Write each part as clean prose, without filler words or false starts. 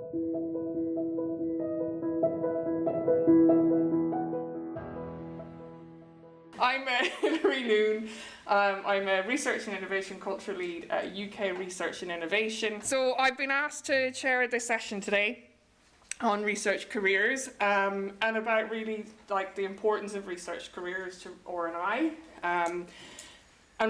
I'm Hilary Noon. I'm a Research and Innovation Culture Lead at UK Research and Innovation. So I've been asked to chair this session today on research careers and about really like the importance of research careers to R&I. And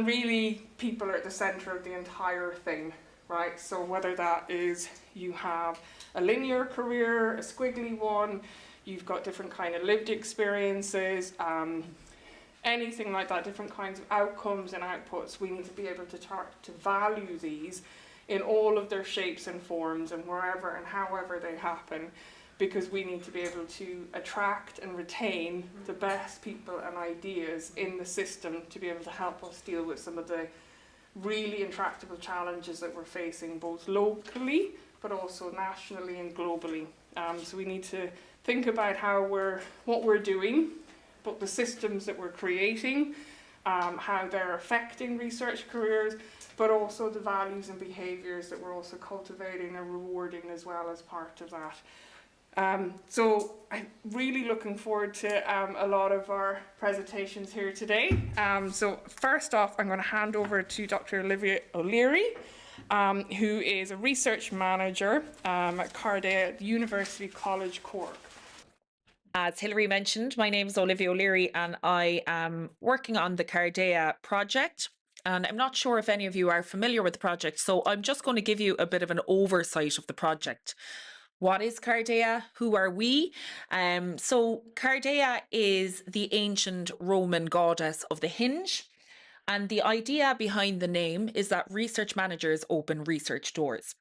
really people are at the centre of the entire thing, right? So whether that is you have a linear career, a squiggly one, you've got different kind of lived experiences, anything like that, different kinds of outcomes and outputs, we need to be able to value these in all of their shapes and forms and wherever and however they happen, because we need to be able to attract and retain the best people and ideas in the system to be able to help us deal with some of the really intractable challenges that we're facing both locally but also nationally and globally. So we need to think about what we're doing, but the systems that we're creating, how they're affecting research careers, but also the values and behaviours that we're also cultivating and rewarding as well as part of that. So I'm really looking forward to a lot of our presentations here today. So first off, I'm going to hand over to Dr. Olivia O'Leary, who is a research manager at CARDEA at University College Cork. As Hilary mentioned, my name is Olivia O'Leary and I am working on the CARDEA project. And I'm not sure if any of you are familiar with the project, so I'm just going to give you a bit of an oversight of the project. What is CARDEA? Who are we? So CARDEA is the ancient Roman goddess of the hinge. And the idea behind the name is that research managers open research doors.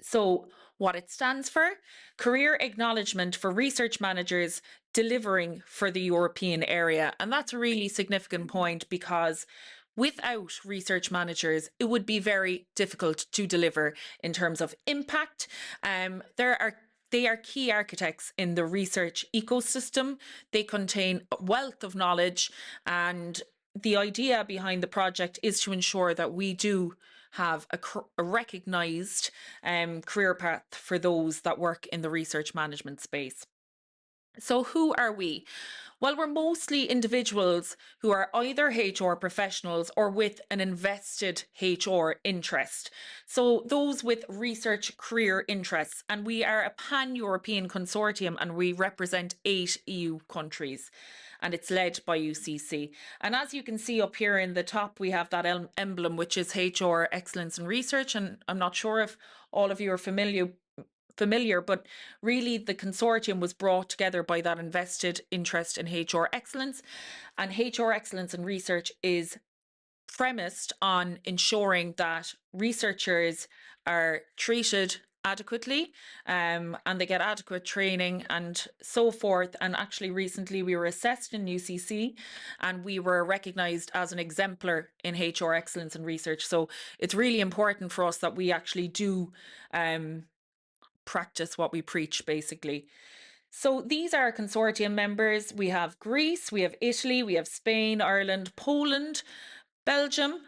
So what it stands for: career acknowledgement for research managers delivering for the European area. And that's a really significant point, because without research managers, it would be very difficult to deliver in terms of impact. They are key architects in the research ecosystem. They contain a wealth of knowledge, and the idea behind the project is to ensure that we do have a recognised career path for those that work in the research management space. So who are we? Well, we're mostly individuals who are either HR professionals or with an invested HR interest. So those with research career interests, and we are a pan-European consortium and we represent 8 EU countries. And it's led by UCC. And as you can see up here in the top, we have that emblem, which is HR Excellence in Research. And I'm not sure if all of you are familiar, but really the consortium was brought together by that invested interest in HR excellence. And HR Excellence in Research is premised on ensuring that researchers are treated adequately and they get adequate training and so forth. And actually recently we were assessed in UCC and we were recognised as an exemplar in HR Excellence in Research. So it's really important for us that we actually do practice what we preach, basically. So these are consortium members. We have Greece, we have Italy, we have Spain, Ireland, Poland, Belgium,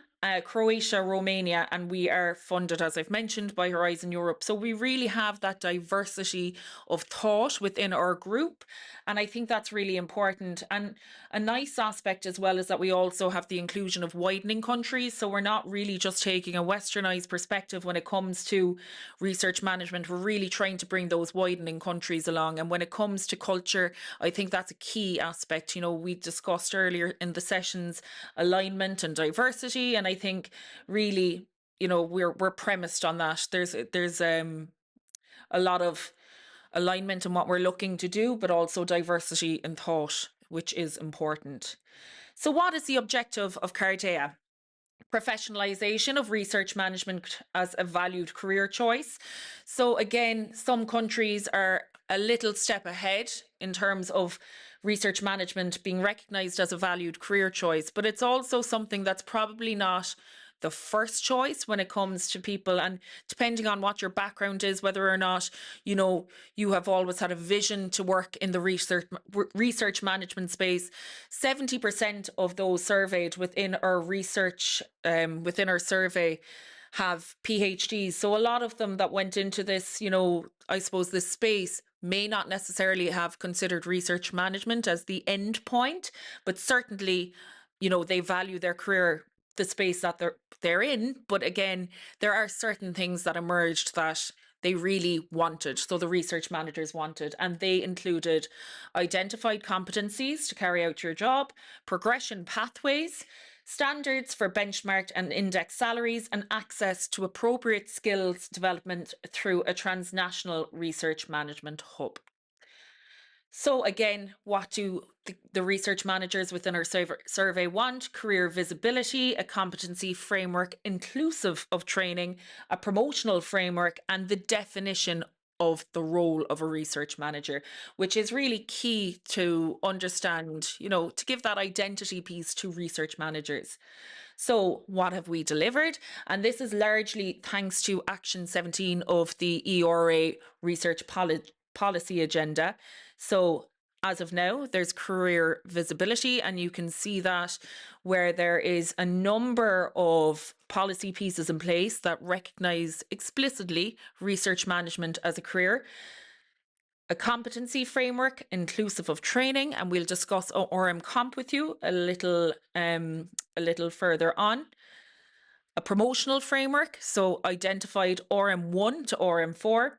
Croatia, Romania, and we are funded, as I've mentioned, by Horizon Europe. So we really have that diversity of thought within our group, and I think that's really important. And a nice aspect as well is that we also have the inclusion of widening countries, so we're not really just taking a westernized perspective when it comes to research management. We're really trying to bring those widening countries along, and when it comes to culture, I think that's a key aspect. You know, we discussed earlier in the sessions alignment and diversity, and I think really, you know, we're premised on that. There's a lot of alignment in what we're looking to do, but also diversity in thought, which is important. So what is the objective of CARDEA? Professionalisation of research management as a valued career choice. So again, some countries are a little step ahead in terms of research management being recognised as a valued career choice, but it's also something that's probably not the first choice when it comes to people. And depending on what your background is, whether or not, you know, you have always had a vision to work in the research management space, 70% of those surveyed within our research, within our survey, have PhDs. So a lot of them that went into this, you know, I suppose this space may not necessarily have considered research management as the end point, but certainly, you know, they value their career, the space that they're in. But again, there are certain things that emerged that they really wanted. So the research managers wanted, and they included identified competencies to carry out your job, progression pathways, standards for benchmarked and index salaries, and access to appropriate skills development through a transnational research management hub. So again, what do the research managers within our survey want? Career visibility, a competency framework inclusive of training, a promotional framework, and the definition of the role of a research manager, which is really key to understand, you know, to give that identity piece to research managers. So what have we delivered? And this is largely thanks to Action 17 of the ERA Research Policy Agenda. So as of now, there's career visibility, and you can see that where there is a number of policy pieces in place that recognise explicitly research management as a career. A competency framework inclusive of training, and we'll discuss RM Comp with you a little further on. A promotional framework, so identified RM1 to RM4.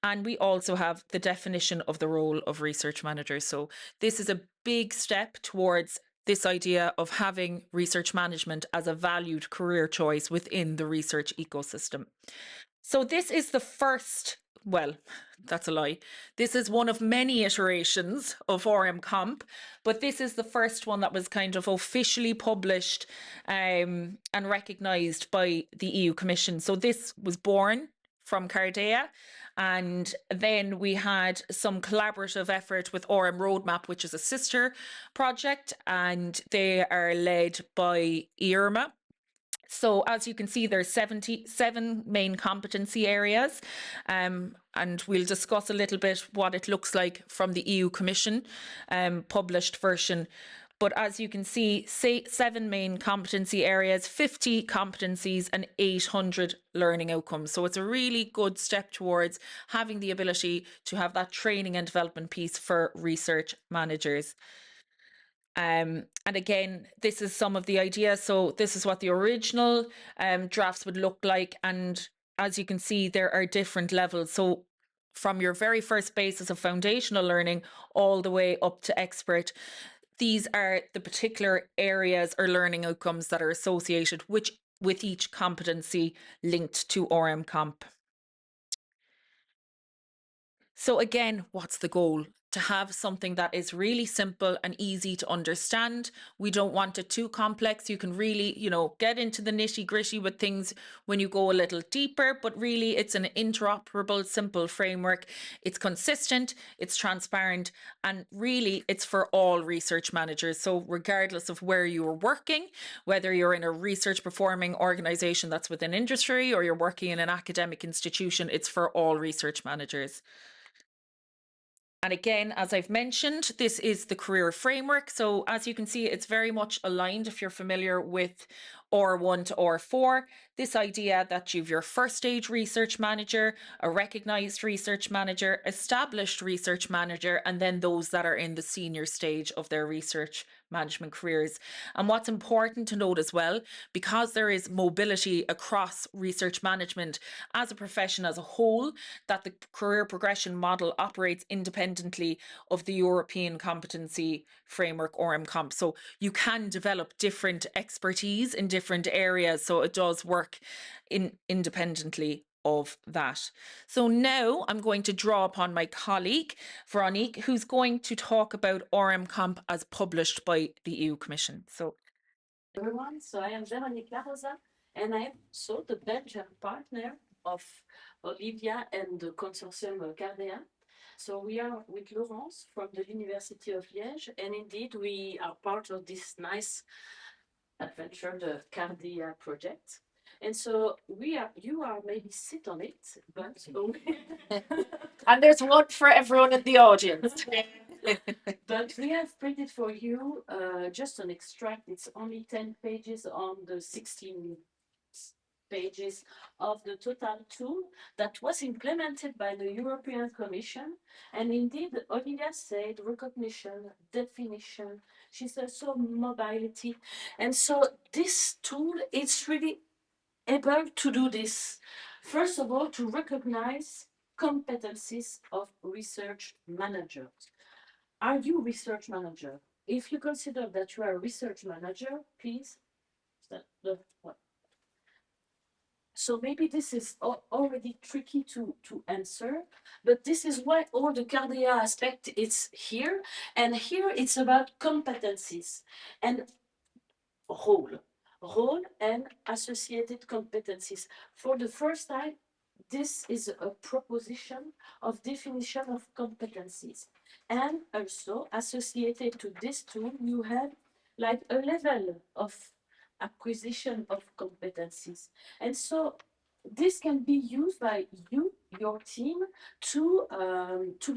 And we also have the definition of the role of research managers. So this is a big step towards this idea of having research management as a valued career choice within the research ecosystem. So this is the first, well, that's a lie. This is one of many iterations of RM Comp, but this is the first one that was kind of officially published and recognised by the EU Commission. So this was born from CARDEA. And then we had some collaborative effort with RM Roadmap, which is a sister project, and they are led by IRMA. So as you can see, there's 77 main competency areas, and we'll discuss a little bit what it looks like from the EU Commission published version. But as you can see, 7 main competency areas, 50 competencies, and 800 learning outcomes. So it's a really good step towards having the ability to have that training and development piece for research managers. And again, this is some of the ideas. So this is what the original drafts would look like. And as you can see, there are different levels. So from your very first basis of foundational learning all the way up to expert, these are the particular areas or learning outcomes that are associated with each competency linked to RM Comp. So again, what's the goal? To have something that is really simple and easy to understand. We don't want it too complex. You can really, you know, get into the nitty gritty with things when you go a little deeper, but really it's an interoperable, simple framework. It's consistent, it's transparent, and really it's for all research managers. So regardless of where you're working, whether you're in a research performing organization that's within industry or you're working in an academic institution, it's for all research managers. And again, as I've mentioned, this is the career framework. So as you can see, it's very much aligned if you're familiar with R1 to R4. This idea that you've your first stage research manager, a recognised research manager, established research manager, and then those that are in the senior stage of their research management careers. And what's important to note as well, because there is mobility across research management as a profession as a whole, that the career progression model operates independently of the European competency framework RM Comp. So you can develop different expertise in different areas. So it does work independently of that. So now I'm going to draw upon my colleague, Véronique, who's going to talk about RM Comp as published by the EU Commission. So, everyone, so I am Véronique Larosa, and I am also the Belgian partner of Olivia and the consortium CARDEA. So we are with Laurence from the University of Liège, and indeed we are part of this nice adventure, the CARDEA project. And so you are maybe sit on it, but and there's one for everyone in the audience. But we have printed for you just an extract. It's only 10 pages on the 16 pages of the total tool that was implemented by the European Commission. And indeed, Olivia said recognition, definition, she said so mobility. And so this tool is really able to do this. First of all, to recognize competencies of research managers. Are you research manager? If you consider that you are a research manager, please. So maybe this is already tricky to answer, but this is why all the CARDEA aspect is here. And here it's about competencies and role and associated competencies. For the first time, this is a proposition of definition of competencies. And also associated to this tool, you have like a level of acquisition of competencies. And so this can be used by you, your team, to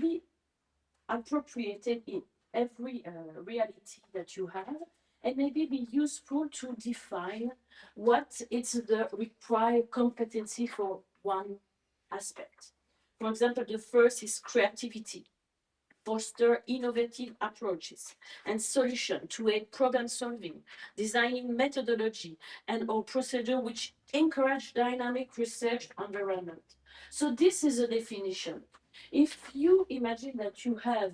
be appropriated in every reality that you have, and maybe be useful to define what is the required competency for one aspect. For example, the first is creativity. Foster innovative approaches and solutions to aid problem solving, designing methodology and or procedure which encourage dynamic research environment. So this is a definition. If you imagine that you have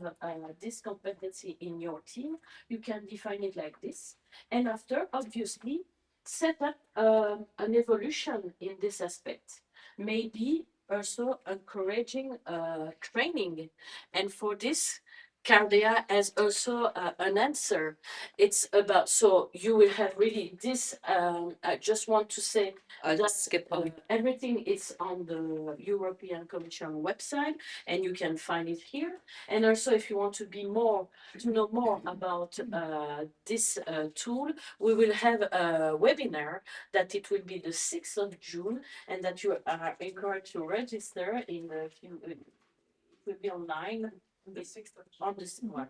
this competency in your team, you can define it like this. And after, obviously, set up an evolution in this aspect. Maybe also encouraging training. And for this, CARDEA has also an answer. It's about, so you will have really this, I just want to say that everything is on the European Commission website, and you can find it here. And also, if you want to know more about this tool, we will have a webinar that it will be the 6th of June, and that you are encouraged to register in a few, it will be online on the 6th of June.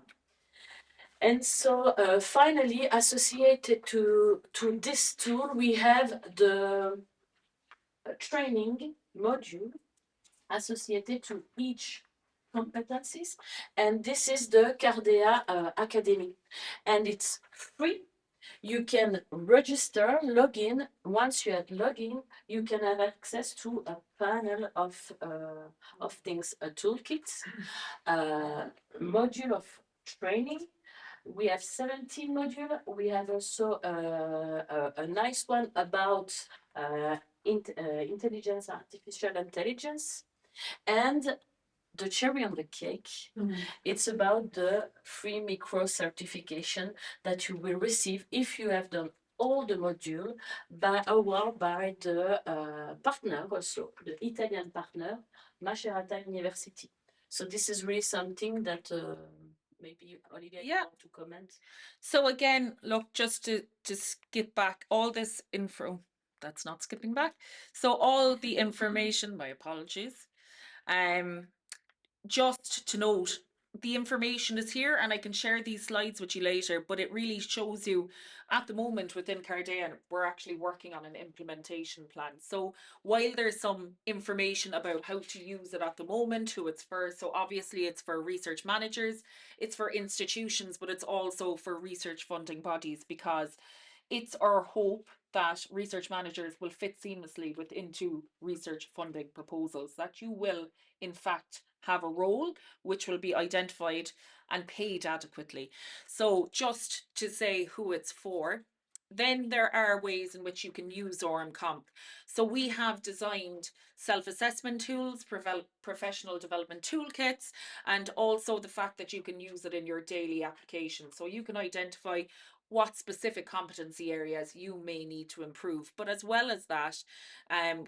And so finally, associated to this tool, we have the training module associated to each competencies, and this is the CARDEA Academy, and it's free. You can register, log in. Once you have login, you can have access to a panel of things, a toolkit, a module of training. We have 17 modules. We have also a nice one about intelligence, artificial intelligence, and the cherry on the cake, it's about the free micro certification that you will receive if you have done all the module by award by the partner, also the Italian partner, Macerata University. So this is really something that maybe Olivia, you want to comment. So again, look, just to skip back, all this info, that's not skipping back. So all the information, my apologies. Just to note, the information is here, and I can share these slides with you later, but it really shows you at the moment within CARDEA, we're actually working on an implementation plan. So while there's some information about how to use it at the moment, who it's for, so obviously it's for research managers, it's for institutions, but it's also for research funding bodies, because it's our hope that research managers will fit seamlessly into research funding proposals, that you will in fact have a role which will be identified and paid adequately. So just to say who it's for, then there are ways in which you can use ORMComp. So we have designed self-assessment tools, professional development toolkits, and also the fact that you can use it in your daily application. So you can identify what specific competency areas you may need to improve. But as well as that,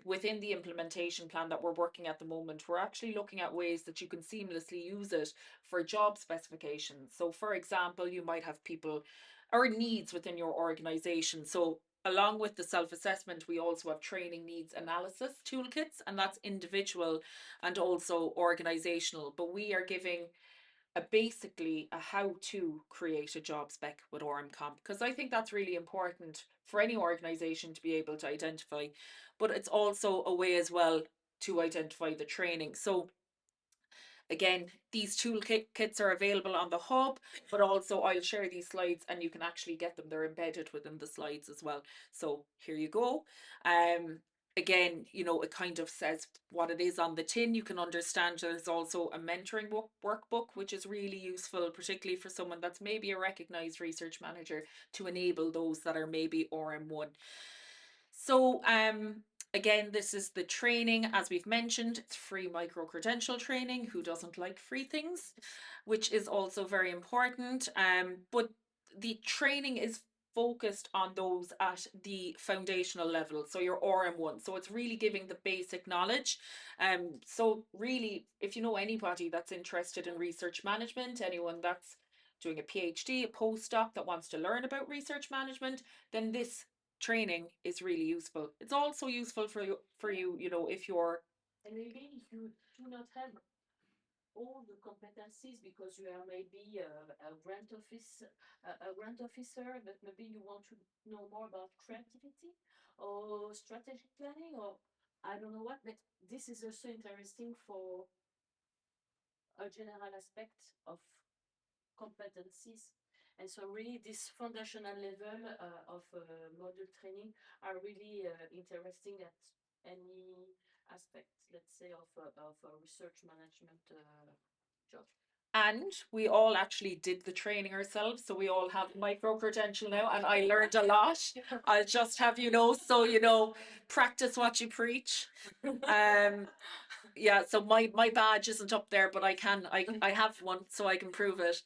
within the implementation plan that we're working at the moment, we're actually looking at ways that you can seamlessly use it for job specifications. So for example, you might have people or needs within your organization. So along with the self-assessment, we also have training needs analysis toolkits, and that's individual and also organizational. But we are giving basically a how to create a job spec with Comp, because I think that's really important for any organization to be able to identify, but it's also a way as well to identify the training. So again, these toolkits are available on the hub, but also I'll share these slides and you can actually get them. They're embedded within the slides as well. So here you go. Again, you know, it kind of says what it is on the tin. You can understand there's also a mentoring workbook, which is really useful, particularly for someone that's maybe a recognized research manager, to enable those that are maybe RM1. So again, this is the training, as we've mentioned. It's free micro-credential training. Who doesn't like free things? Which is also very important. But the training is focused on those at the foundational level, so your RM1. So it's really giving the basic knowledge. So really, if you know anybody that's interested in research management, anyone that's doing a PhD, a postdoc that wants to learn about research management, then this training is really useful. It's also useful for you, you know, if you're, And maybe if you do not have all the competencies because you are maybe a grant officer, but maybe you want to know more about creativity or strategic planning, or I don't know what, but this is also interesting for a general aspect of competencies. And so really this foundational level of model training are really interesting at any aspect, let's say, of a research management job. and we all actually did the training ourselves, so we all have micro credential now, and I learned a lot. I'll just have you know, so you know, practice what you preach. Yeah, so my badge isn't up there, but I have one, so I can prove it.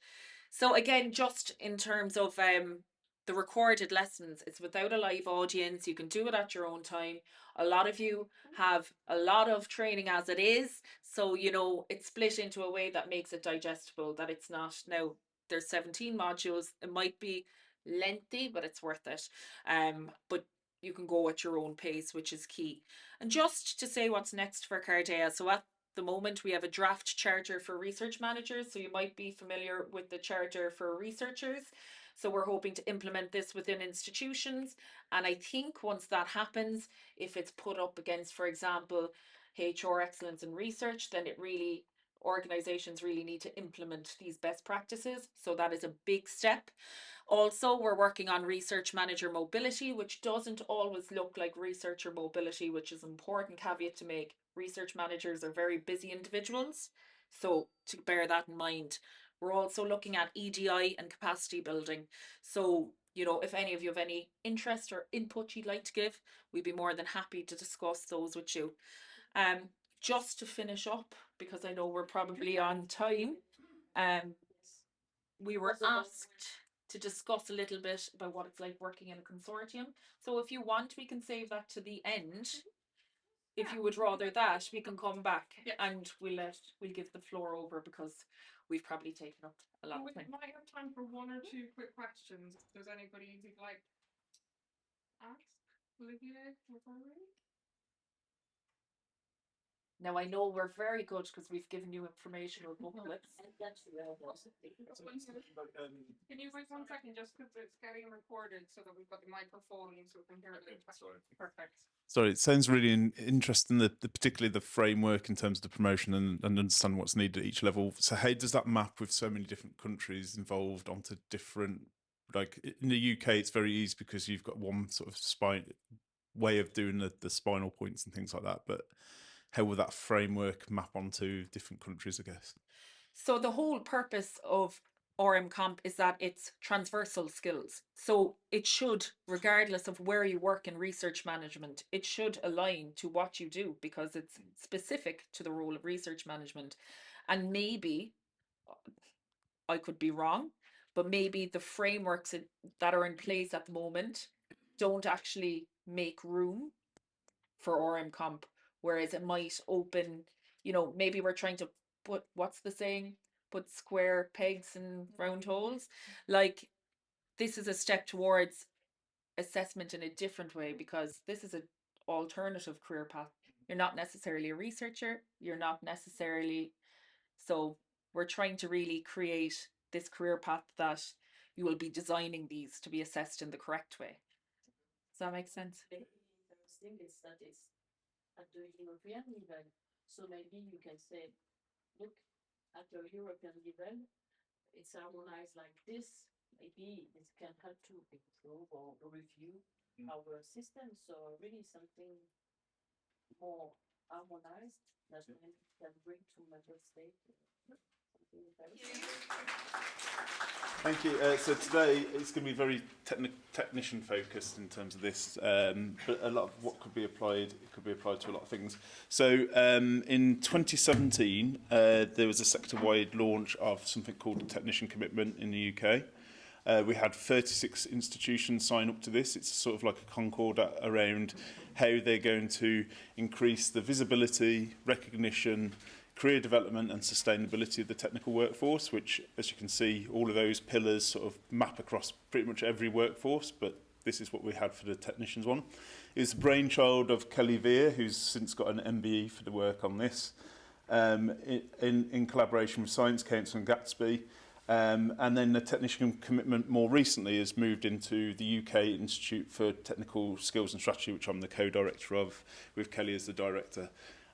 So again, just in terms of the recorded lessons, it's without a live audience. You can do it at your own time. A lot of you have a lot of training as it is, so you know it's split into a way that makes it digestible, that it's not now there's 17 modules. It might be lengthy, but it's worth it. But you can go at your own pace, which is key. And just to say what's next for CARDEA, so at the moment we have a draft charter for research managers, so you might be familiar with the charter for researchers. So we're hoping to implement this within institutions, and I think once that happens, if it's put up against, for example, HR excellence in research, then it really, organizations really need to implement these best practices. So that is a big step. Also, we're working on research manager mobility, which doesn't always look like researcher mobility, which is an important caveat to make. Research managers are very busy individuals, so to bear that in mind. We're also looking at EDI and capacity building. So, you know, if any of you have any interest or input you'd like to give, we'd be more than happy to discuss those with you. Just to finish up, because I know we're probably on time, we were asked to discuss a little bit about what it's like working in a consortium. So if you want, we can save that to the end. If you would rather that, we can come back and we'll give the floor over, because we've probably taken up a lot of time. We might have time for one or two quick questions. If there's anybody who'd like to ask Olivia or Véronique? Now I know we're very good because we've given you informational booklets. And that's Can you wait 1 second just because it's getting recorded so that we've got the microphone so we can hear it? Sorry. Perfect. Sorry, it sounds really interesting, the particularly the framework in terms of the promotion and understand what's needed at each level. So how does that map with so many different countries involved onto different, like in the UK, it's very easy because you've got one sort of way of doing the spinal points and things like that. But how will that framework map onto different countries, I guess? So the whole purpose of Comp is that it's transversal skills. So it should, regardless of where you work in research management, it should align to what you do because it's specific to the role of research management. And maybe, I could be wrong, but maybe the frameworks that are in place at the moment don't actually make room for Comp, whereas it might open, you know, maybe we're trying to put, what's the saying? Put square pegs in round holes. Like, this is a step towards assessment in a different way because this is an alternative career path. You're not necessarily a researcher, you're not necessarily, so we're trying to really create this career path that you will be designing these to be assessed in the correct way. Does that make sense? The interesting is that it's at the European level. So maybe you can say, look, at the European level, it's harmonized like this. Maybe it can help to improve or review our system. So really something more harmonized that we can bring to member states. Something very Thank you. So today it's going to be very technician focused in terms of this, but a lot of what could be applied, it could be applied to a lot of things. So in 2017, there was a sector-wide launch of something called the Technician Commitment in the UK. We had 36 institutions sign up to this. It's sort of like a concord around how they're going to increase the visibility, recognition, career development and sustainability of the technical workforce, which, as you can see, all of those pillars sort of map across pretty much every workforce, but this is what we had for the technicians one. It was the brainchild of Kelly Veer, who's since got an MBE for the work on this, in collaboration with Science Council and Gatsby. And then the Technician Commitment more recently has moved into the UK Institute for Technical Skills and Strategy, which I'm the co-director of, with Kelly as the director.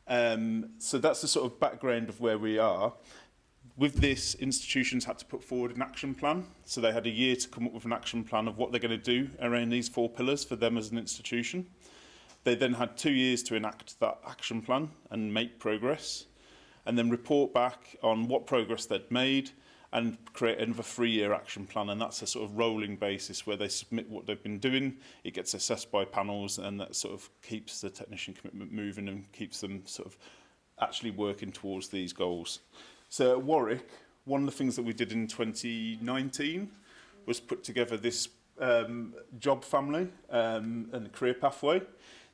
So that's the sort of background of where we are. With this, institutions had to put forward an action plan. So they had a year to come up with an action plan of what they're going to do around these 4 pillars for them as an institution. They then had 2 years to enact that action plan and make progress, and then report back on what progress they'd made and create another 3-year action plan. And that's a sort of rolling basis where they submit what they've been doing. It gets assessed by panels, and that sort of keeps the Technician Commitment moving and keeps them sort of actually working towards these goals. So at Warwick, one of the things that we did in 2019 was put together this job family and a career pathway.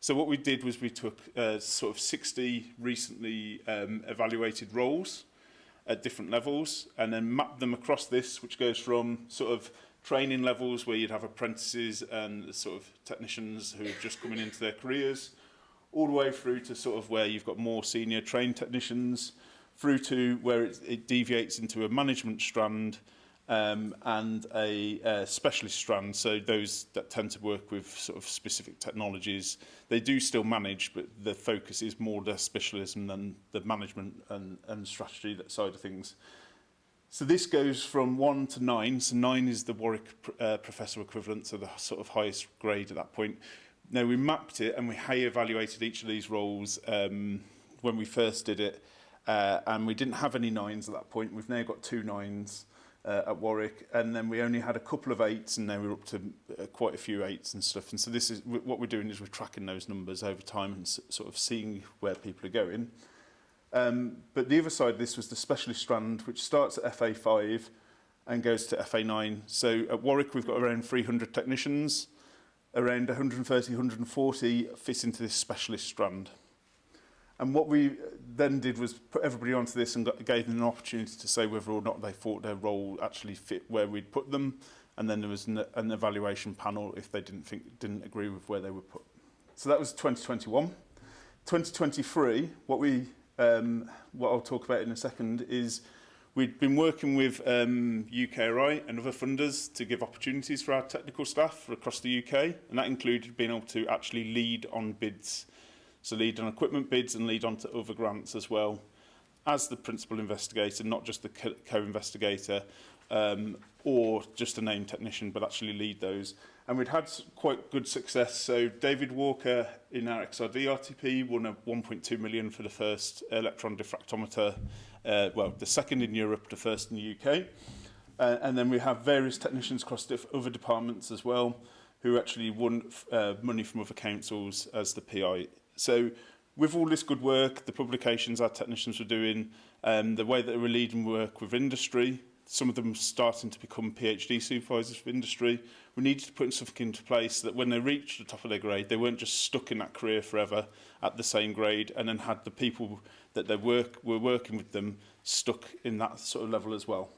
So what we did was we took sort of 60 recently evaluated roles at different levels, and then map them across this, which goes from sort of training levels where you'd have apprentices and sort of technicians who are just coming into their careers, all the way through to sort of where you've got more senior trained technicians, through to where it deviates into a management strand and a specialist strand. So those that tend to work with sort of specific technologies, they do still manage, but the focus is more their specialism than the management and strategy side of things. So this goes from 1 to 9. So 9 is the Warwick professor equivalent, so the sort of highest grade at that point. Now we mapped it and we evaluated each of these roles when we first did it, and we didn't have any 9s at that point. We've now got 2 9s. At Warwick, and then we only had a couple of 8s, and now we're up to quite a few 8s and stuff. And so this is what we're doing, is we're tracking those numbers over time and sort of seeing where people are going. But the other side of this was the specialist strand, which starts at FA5 and goes to FA9. So at Warwick we've got around 300 technicians, around 130, 140 fit into this specialist strand. And what we then did was put everybody onto this and gave them an opportunity to say whether or not they thought their role actually fit where we'd put them. And then there was an evaluation panel if they didn't agree with where they were put. So that was 2021. 2023, what I'll talk about in a second is we'd been working with UKRI and other funders to give opportunities for our technical staff across the UK, and that included being able to actually lead on bids. So lead on equipment bids and lead on to other grants as well, as the principal investigator, not just the co-investigator or just a named technician, but actually lead those. And we'd had quite good success. So David Walker in our XRD RTP won a 1.2 million for the first electron diffractometer, well, the second in Europe, the first in the UK. And then we have various technicians across other departments as well, who actually won money from other councils as the PI. So with all this good work, the publications our technicians were doing, the way that they were leading work with industry, some of them starting to become PhD supervisors for industry, we needed to put something into place so that when they reached the top of their grade, they weren't just stuck in that career forever at the same grade, and then had the people that were working with them stuck in that sort of level as well.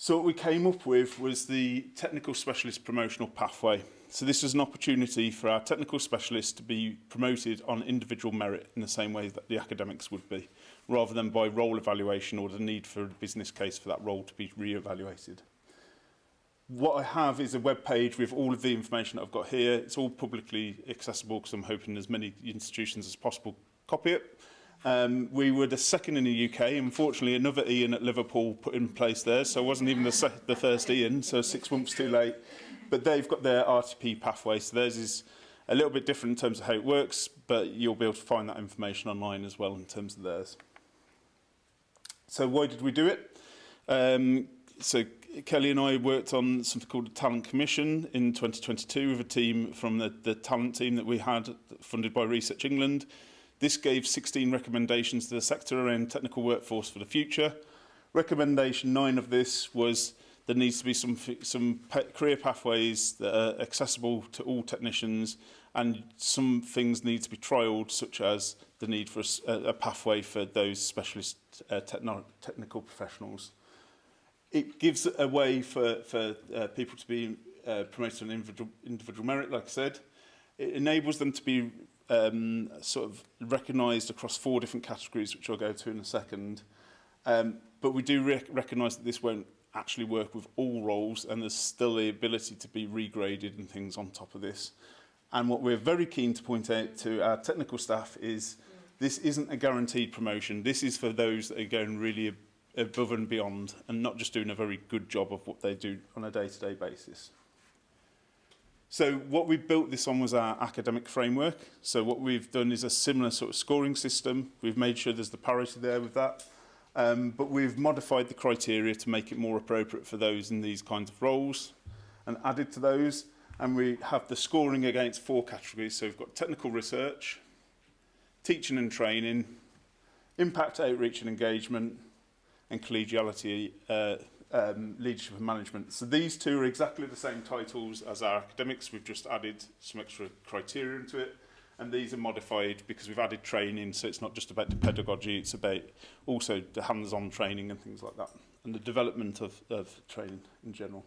So what we came up with was the technical specialist promotional pathway. So this was an opportunity for our technical specialists to be promoted on individual merit in the same way that the academics would be, rather than by role evaluation or the need for a business case for that role to be re-evaluated. What I have is a web page with all of the information that I've got here. It's all publicly accessible because I'm hoping as many institutions as possible copy it. We were the second in the UK. Unfortunately, another Ian at Liverpool put in place there, so I wasn't even the first Ian, so 6 months too late. But they've got their RTP pathway, so theirs is a little bit different in terms of how it works, but you'll be able to find that information online as well in terms of theirs. So why did we do it? So Kelly and I worked on something called the Talent Commission in 2022 with a team from the talent team that we had funded by Research England. This gave 16 recommendations to the sector around technical workforce for the future. Recommendation 9 of this was there needs to be some career pathways that are accessible to all technicians, and some things need to be trialled, such as the need for a pathway for those specialist technical professionals. It gives a way for people to be promoted on individual merit, like I said. It enables them to be sort of recognised across 4 different categories, which I'll go to in a second. But we do recognise that this won't actually work with all roles, and there's still the ability to be regraded and things on top of this. And what we're very keen to point out to our technical staff is this isn't a guaranteed promotion. This is for those that are going really above and beyond and not just doing a very good job of what they do on a day-to-day basis. So what we built this on was our academic framework. So what we've done is a similar sort of scoring system. We've made sure there's the parity there with that. But we've modified the criteria to make it more appropriate for those in these kinds of roles and added to those. And we have the scoring against 4 categories. So we've got technical research, teaching and training, impact, outreach and engagement, and collegiality, leadership and management. So these 2 are exactly the same titles as our academics. We've just added some extra criteria into it. And these are modified because we've added training, so it's not just about the pedagogy, it's about also the hands-on training and things like that, and the development of training in general.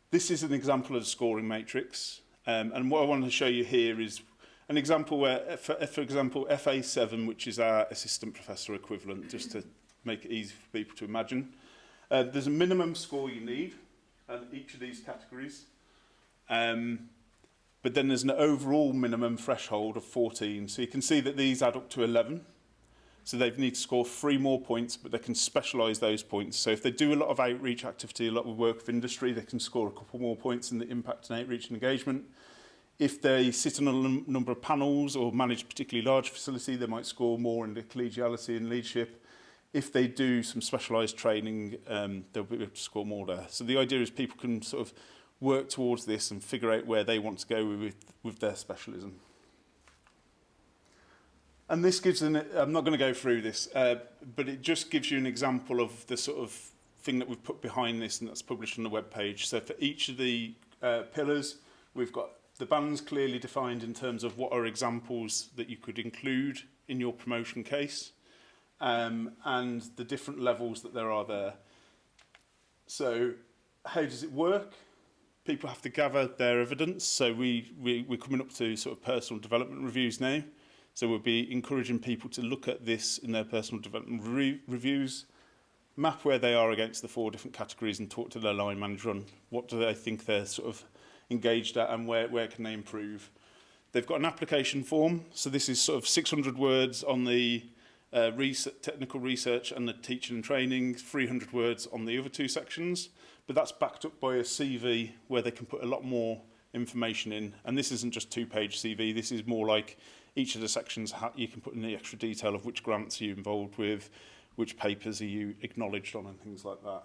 This is an example of the scoring matrix, and what I wanted to show you here is an example where, for example, FA7, which is our assistant professor equivalent, just to make it easy for people to imagine. There's a minimum score you need in each of these categories. But then there's an overall minimum threshold of 14. So you can see that these add up to 11. So they need to score 3 more points, but they can specialise those points. So if they do a lot of outreach activity, a lot of work with industry, they can score a couple more points in the impact and outreach and engagement. If they sit on a number of panels or manage a particularly large facility, they might score more in the collegiality and leadership. If they do some specialised training, they'll be able to score more there. So the idea is people can sort of work towards this and figure out where they want to go with their specialism. And this gives I'm not going to go through this, but it just gives you an example of the sort of thing that we've put behind this, and that's published on the web page. So for each of the pillars, we've got the bands clearly defined in terms of what are examples that you could include in your promotion case, and the different levels that there are there. So how does it work? People have to gather their evidence. So we're coming up to sort of personal development reviews now. So we'll be encouraging people to look at this in their personal development reviews, map where they are against the 4 different categories and talk to their line manager on what do they think they're sort of engaged at and where can they improve. They've got an application form. So this is sort of 600 words on the technical research and the teaching and training, 300 words on the other 2 sections. But that's backed up by a CV where they can put a lot more information in. And this isn't just 2-page CV. This is more like each of the sections you can put in the extra detail of which grants are you involved with, which papers are you acknowledged on, and things like that.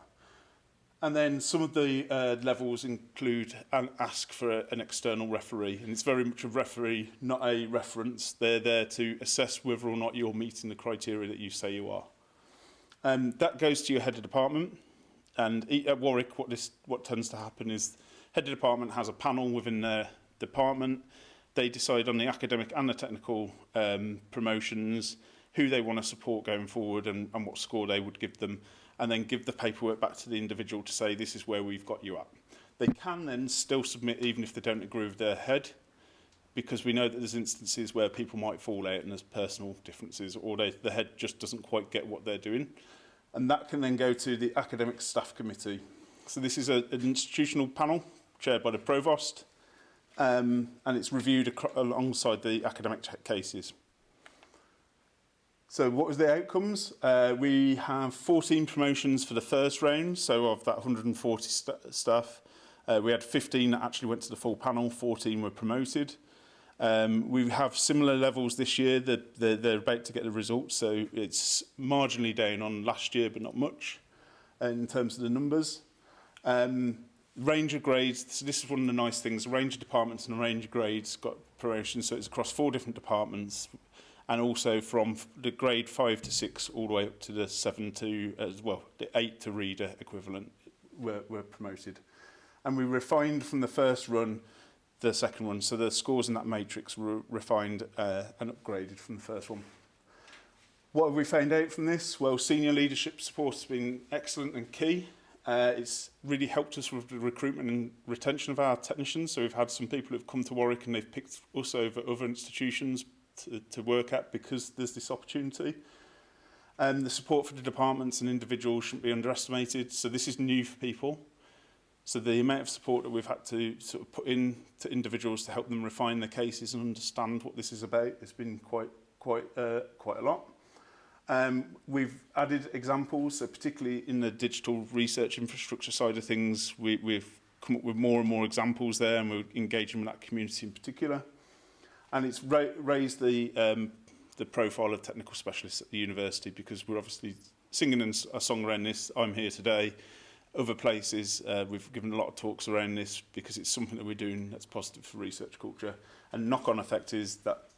And then some of the levels include and ask for an external referee. And it's very much a referee, not a reference. They're there to assess whether or not you're meeting the criteria that you say you are. That goes to your head of department. And at Warwick, what tends to happen is head of department has a panel within their department. They decide on the academic and the technical promotions. who they want to support going forward and what score they would give them, and then give the paperwork back to the individual to say, this is where we've got you at. They can then still submit even if they don't agree with their head, because we know that there's instances where people might fall out and there's personal differences, or the head just doesn't quite get what they're doing. And that can then go to the Academic Staff Committee. So this is an institutional panel chaired by the Provost, and it's reviewed alongside the academic cases. So what was the outcomes? We have 14 promotions for the first round, so of that 140 staff, we had 15 that actually went to the full panel, 14 were promoted. We have similar levels this year. They're about to get the results, so it's marginally down on last year, but not much in terms of the numbers. Range of grades, so this is one of the nice things, a range of departments and a range of grades got promotions, so it's across 4 different departments, and also from the grade 5 to 6 all the way up to the 7 to, as well, the 8 to reader equivalent were promoted. And we refined from the first run the second one, so the scores in that matrix were refined and upgraded from the first one. What have we found out from this? Well, senior leadership support has been excellent and key. It's really helped us with the recruitment and retention of our technicians, so we've had some people who've come to Warwick and they've picked us over other institutions to work at because there's this opportunity. The support for the departments and individuals shouldn't be underestimated, so this is new for people. So the amount of support that we've had to sort of put in to individuals to help them refine their cases and understand what this is about has been quite a lot. We've added examples, so particularly in the digital research infrastructure side of things, we've come up with more and more examples there, and we're engaging with that community in particular. And it's raised the profile of technical specialists at the university, because we're obviously singing a song around this. I'm here today. Other places, we've given a lot of talks around this because it's something that we're doing that's positive for research culture. And knock-on effect is that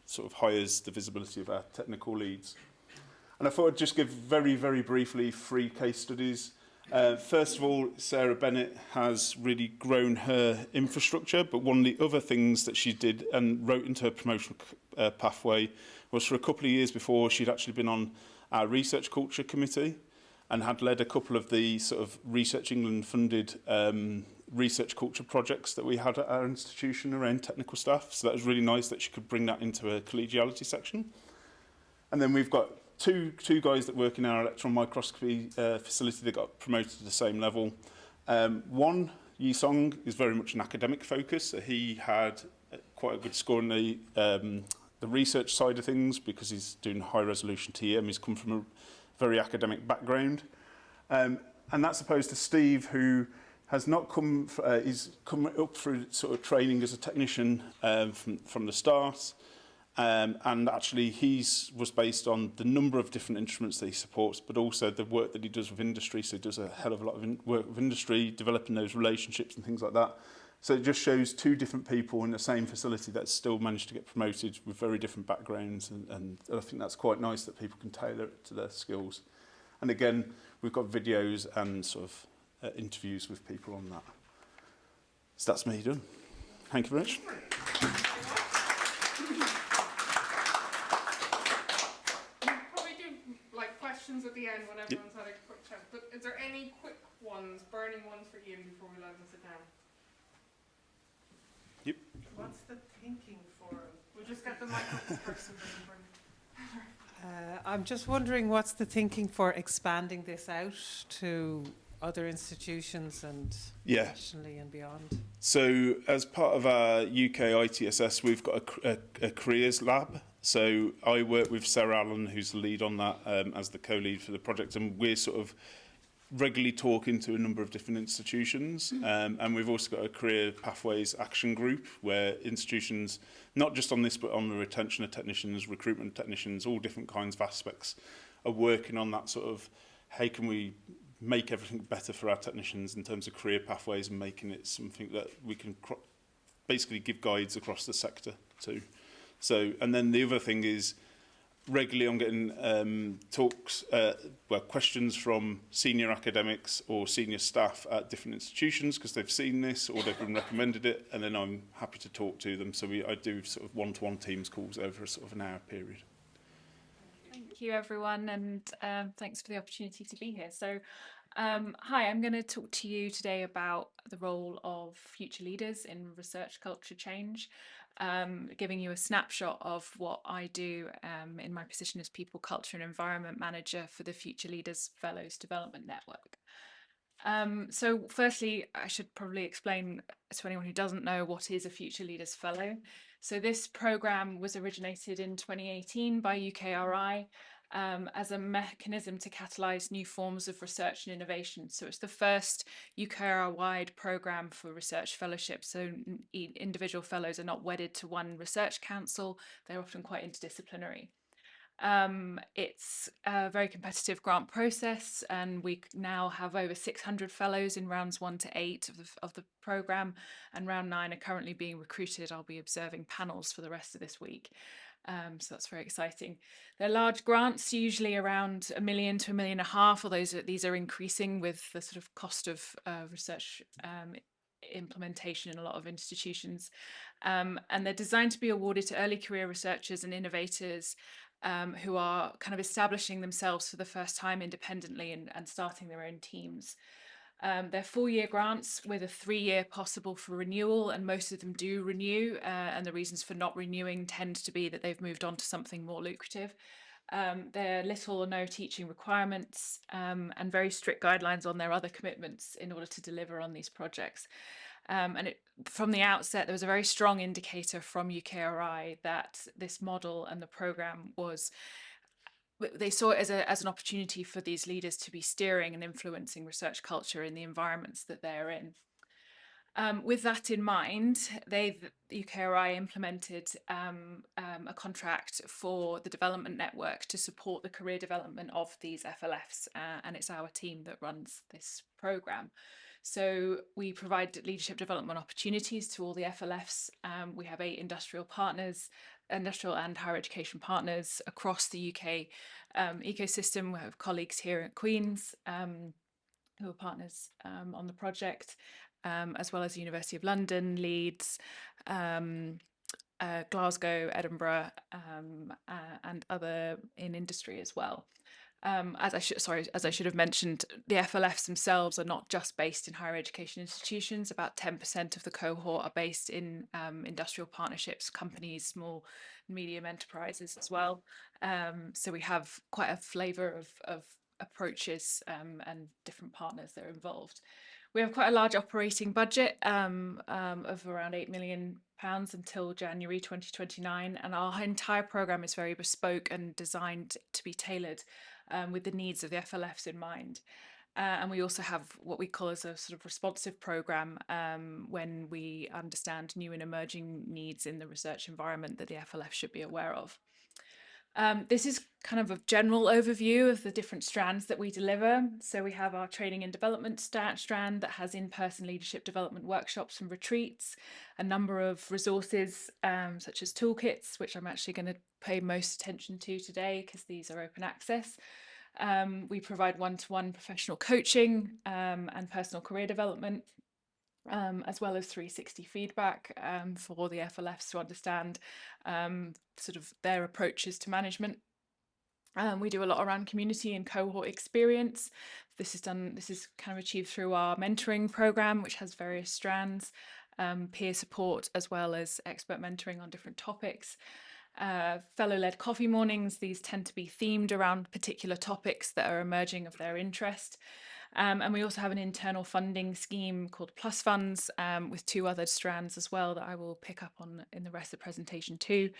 sort of hires the visibility of our technical leads. And I thought I'd just give very, very briefly 3 case studies. First of all, Sarah Bennett has really grown her infrastructure, but one of the other things that she did and wrote into her promotional pathway was, for a couple of years before, she'd actually been on our research culture committee and had led a couple of the sort of Research England funded research culture projects that we had at our institution around technical staff. So that was really nice that she could bring that into a collegiality section. And then we've got two guys that work in our electron microscopy facility that got promoted to the same level. One, Yi Song, is very much an academic focus. So he had quite a good score in the research side of things because he's doing high resolution TM. He's come from a very academic background. And that's opposed to Steve, who has not come, he's come up through sort of training as a technician from the start. And actually was based on the number of different instruments that he supports, but also the work that he does with industry. So he does a hell of a lot of work with industry, developing those relationships and things like that. So it just shows 2 different people in the same facility that still managed to get promoted with very different backgrounds. And I think that's quite nice that people can tailor it to their skills. And again, we've got videos and sort of interviews with people on that. So that's me done. Thank you very much. At the end when everyone's had a quick chat, but is there any quick ones, burning ones for Ian before we let him sit down? Yep. What's the thinking for? We'll just get the microphone first. I'm just wondering what's the thinking for expanding this out to other institutions and nationally and beyond? So as part of our UK ITSS, we've got a careers lab. So I work with Sarah Allen, who's the lead on that, as the co-lead for the project, and we're sort of regularly talking to a number of different institutions, and we've also got a career pathways action group where institutions, not just on this but on the retention of technicians, recruitment of technicians, all different kinds of aspects, are working on that sort of how can we make everything better for our technicians in terms of career pathways and making it something that we can basically give guides across the sector too. So, and then the other thing is regularly I'm getting questions from senior academics or senior staff at different institutions because they've seen this or they've been recommended it, and then I'm happy to talk to them. So I do sort of one-to-one Teams calls over a sort of an hour period. Thank you, everyone, and thanks for the opportunity to be here. So, hi, I'm going to talk to you today about the role of future leaders in research culture change, giving you a snapshot of what I do in my position as People, Culture and Environment Manager for the Future Leaders Fellows Development Network. So firstly, I should probably explain to anyone who doesn't know what is a Future Leaders Fellow. So this programme was originated in 2018 by UKRI as a mechanism to catalyse new forms of research and innovation. So it's the first UKRI-wide programme for research fellowships. So individual fellows are not wedded to one research council. They're often quite interdisciplinary. It's a very competitive grant process, and we now have over 600 fellows in rounds 1 to 8 of the programme, and round 9 are currently being recruited. I'll be observing panels for the rest of this week. So that's very exciting. They're large grants, usually around $1 million to $1.5 million, although these are increasing with the sort of cost of research implementation in a lot of institutions. And they're designed to be awarded to early career researchers and innovators who are kind of establishing themselves for the first time independently and starting their own teams. They're 4-year grants with a 3-year possible for renewal, and most of them do renew, and the reasons for not renewing tend to be that they've moved on to something more lucrative. There are little or no teaching requirements and very strict guidelines on their other commitments in order to deliver on these projects. From the outset, there was a very strong indicator from UKRI that this model and the programme they saw it as an opportunity for these leaders to be steering and influencing research culture in the environments that they're in. With that in mind, UKRI implemented a contract for the development network to support the career development of these FLFs, and it's our team that runs this programme. So we provide leadership development opportunities to all the FLFs. We have 8 industrial and higher education partners across the UK ecosystem. We have colleagues here at Queen's who are partners on the project, as well as the University of London, Leeds, Glasgow, Edinburgh, and other in industry as well. As I should have mentioned, the FLFs themselves are not just based in higher education institutions. About 10% of the cohort are based in industrial partnerships, companies, small and medium enterprises as well. So we have quite a flavour of approaches and different partners that are involved. We have quite a large operating budget of around £8 million until January 2029, and our entire programme is very bespoke and designed to be tailored with the needs of the FLFs in mind. And we also have what we call as a sort of responsive programme when we understand new and emerging needs in the research environment that the FLF should be aware of. This is kind of a general overview of the different strands that we deliver. So we have our training and development strand that has in-person leadership development workshops and retreats, a number of resources such as toolkits, which I'm actually going to pay most attention to today because these are open access. We provide one-to-one professional coaching and personal career development, as well as 360 feedback for the FLFs to understand sort of their approaches to management. We do a lot around community and cohort experience. This is kind of achieved through our mentoring program, which has various strands, peer support, as well as expert mentoring on different topics. Fellow-led coffee mornings, these tend to be themed around particular topics that are emerging of their interest. And we also have an internal funding scheme called Plus Funds with 2 other strands as well that I will pick up on in the rest of the presentation too.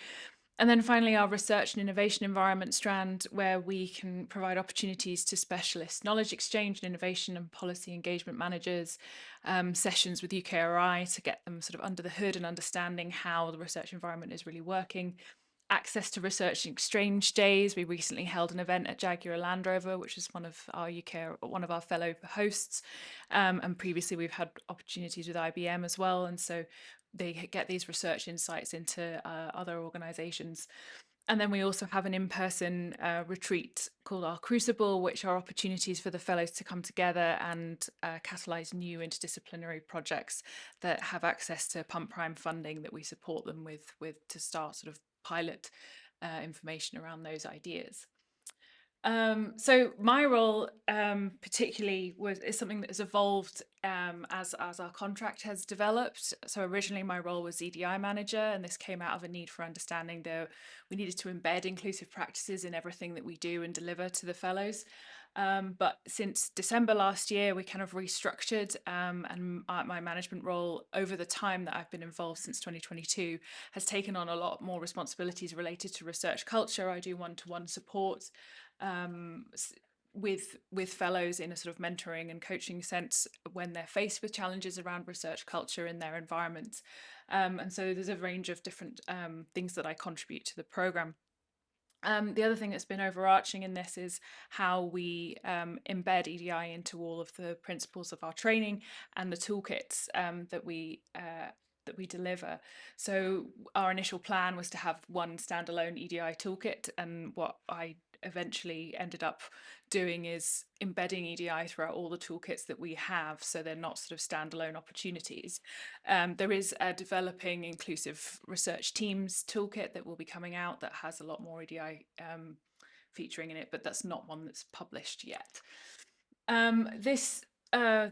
And then finally, our research and innovation environment strand, where we can provide opportunities to specialist knowledge exchange and innovation and policy engagement managers, sessions with UKRI to get them sort of under the hood and understanding how the research environment is really working. Access to research exchange days. We recently held an event at Jaguar Land Rover, which is one of our fellow hosts. And previously we've had opportunities with IBM as well. And so they get these research insights into other organisations. And then we also have an in-person retreat called our Crucible, which are opportunities for the fellows to come together and catalyse new interdisciplinary projects that have access to Pump Prime funding that we support them with to start sort of pilot information around those ideas. So my role particularly is something that has evolved as our contract has developed. So originally my role was EDI manager, and this came out of a need for understanding that we needed to embed inclusive practices in everything that we do and deliver to the fellows. But since December last year, we kind of restructured, and my management role over the time that I've been involved since 2022 has taken on a lot more responsibilities related to research culture. I do one-to-one support with fellows in a sort of mentoring and coaching sense when they're faced with challenges around research culture in their environments. And so there's a range of different things that I contribute to the programme. The other thing that's been overarching in this is how we embed EDI into all of the principles of our training and the toolkits that we deliver. So our initial plan was to have one standalone EDI toolkit, and what I eventually ended up doing is embedding EDI throughout all the toolkits that we have, so they're not sort of standalone opportunities. There is a developing inclusive research teams toolkit that will be coming out that has a lot more EDI featuring in it, but that's not one that's published yet. This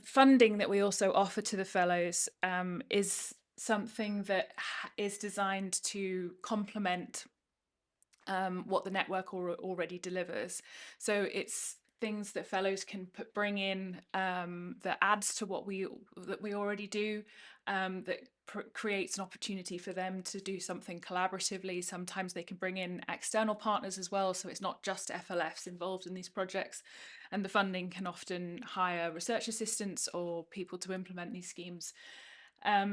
funding that we also offer to the fellows is something that is designed to complement what the network already delivers. So it's things that fellows can bring in that adds to what we already do, that creates an opportunity for them to do something collaboratively. Sometimes they can bring in external partners as well, so it's not just FLFs involved in these projects, and the funding can often hire research assistants or people to implement these schemes.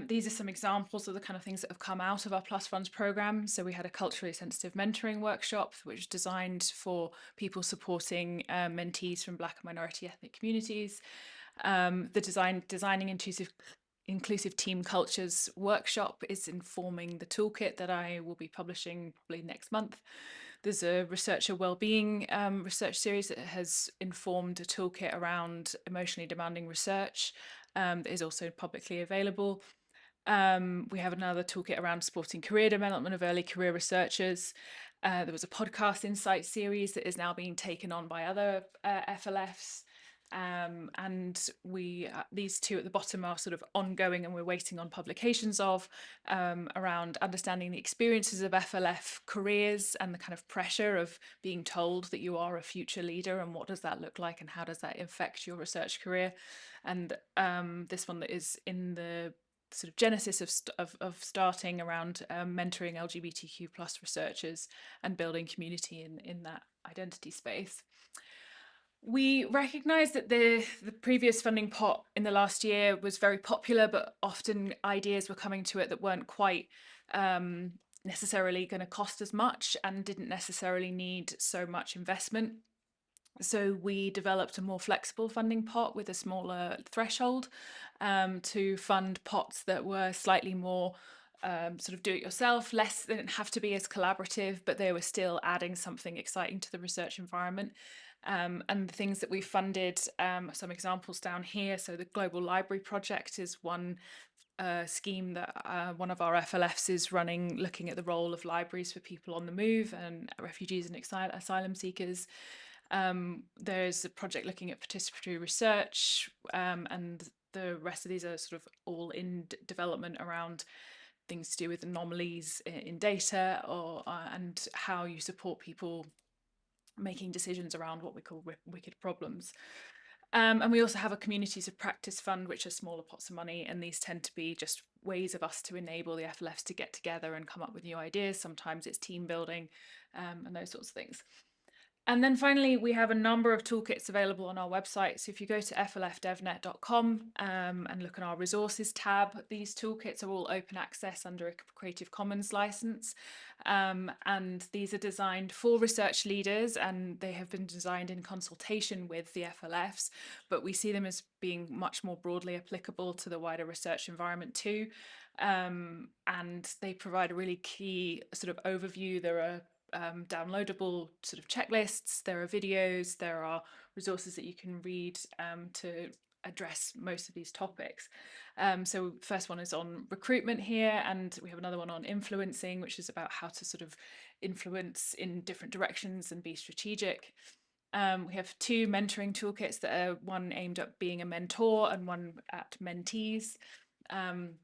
These are some examples of the kind of things that have come out of our Plus Funds programme. So we had a culturally sensitive mentoring workshop, which was designed for people supporting mentees from Black and minority ethnic communities. The designing inclusive team cultures workshop is informing the toolkit that I will be publishing probably next month. There's a researcher wellbeing research series that has informed a toolkit around emotionally demanding research that is also publicly available. We have another toolkit around supporting career development of early career researchers. There was a podcast insight series that is now being taken on by other FLFs. And these two at the bottom are sort of ongoing, and we're waiting on publications of around understanding the experiences of FLF careers and the kind of pressure of being told that you are a future leader, and what does that look like and how does that affect your research career. And this one that is in the sort of genesis of starting around mentoring LGBTQ plus researchers and building community in that identity space. We recognise that the previous funding pot in the last year was very popular, but often ideas were coming to it that weren't quite necessarily going to cost as much and didn't necessarily need so much investment. So we developed a more flexible funding pot with a smaller threshold to fund pots that were slightly more sort of do it yourself, they didn't have to be as collaborative, but they were still adding something exciting to the research environment. And the things that we funded, some examples down here. So the Global Library Project is one scheme that one of our FLFs is running, looking at the role of libraries for people on the move and refugees and asylum seekers. There's a project looking at participatory research, and the rest of these are sort of all in development around things to do with anomalies in data and how you support people making decisions around what we call wicked problems. And we also have a communities of practice fund, which are smaller pots of money, and these tend to be just ways of us to enable the FLFs to get together and come up with new ideas. Sometimes it's team building and those sorts of things. And then finally, we have a number of toolkits available on our website. So if you go to flfdevnet.com and look at our resources tab, these toolkits are all open access under a Creative Commons license. And these are designed for research leaders, and they have been designed in consultation with the FLFs, but we see them as being much more broadly applicable to the wider research environment too. And they provide a really key sort of overview. There are downloadable sort of checklists, there are videos, there are resources that you can read to address most of these topics. So first one is on recruitment here, and we have another one on influencing, which is about how to sort of influence in different directions and be strategic. We have 2 mentoring toolkits that are one aimed at being a mentor and one at mentees. And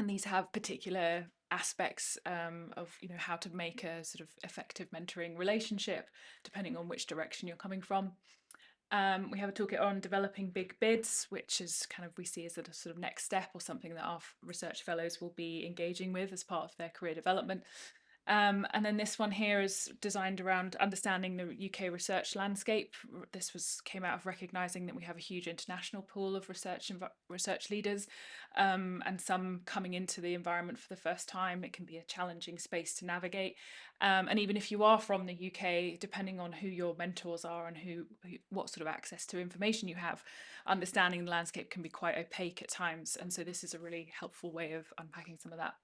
these have particular aspects of how to make a sort of effective mentoring relationship, depending on which direction you're coming from. We have a toolkit on developing big bids, which is kind of we see as a sort of next step or something that our research fellows will be engaging with as part of their career development. And then this one here is designed around understanding the UK research landscape. This came out of recognising that we have a huge international pool of research leaders, and some coming into the environment for the first time. It can be a challenging space to navigate. And even if you are from the UK, depending on who your mentors are and what sort of access to information you have, understanding the landscape can be quite opaque at times. And so this is a really helpful way of unpacking some of that.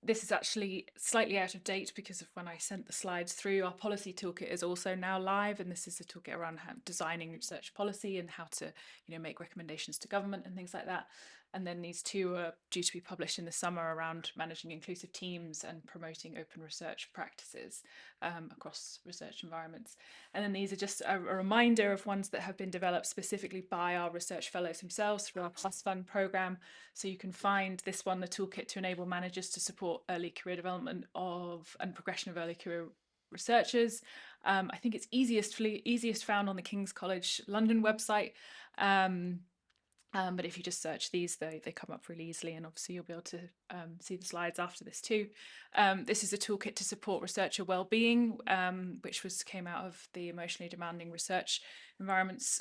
This is actually slightly out of date because of when I sent the slides through. Our policy toolkit is also now live, and this is a toolkit around designing research policy and how to make recommendations to government and things like that. And then these 2 are due to be published in the summer around managing inclusive teams and promoting open research practices across research environments. And then these are just a reminder of ones that have been developed specifically by our research fellows themselves through our Plus Fund programme. So you can find this one, the toolkit to enable managers to support early career development and progression of early career researchers. I think it's easiest found on the King's College London website. But if you just search these, they come up really easily, and obviously you'll be able to see the slides after this too. This is a toolkit to support researcher wellbeing, which came out of the Emotionally Demanding Research Environments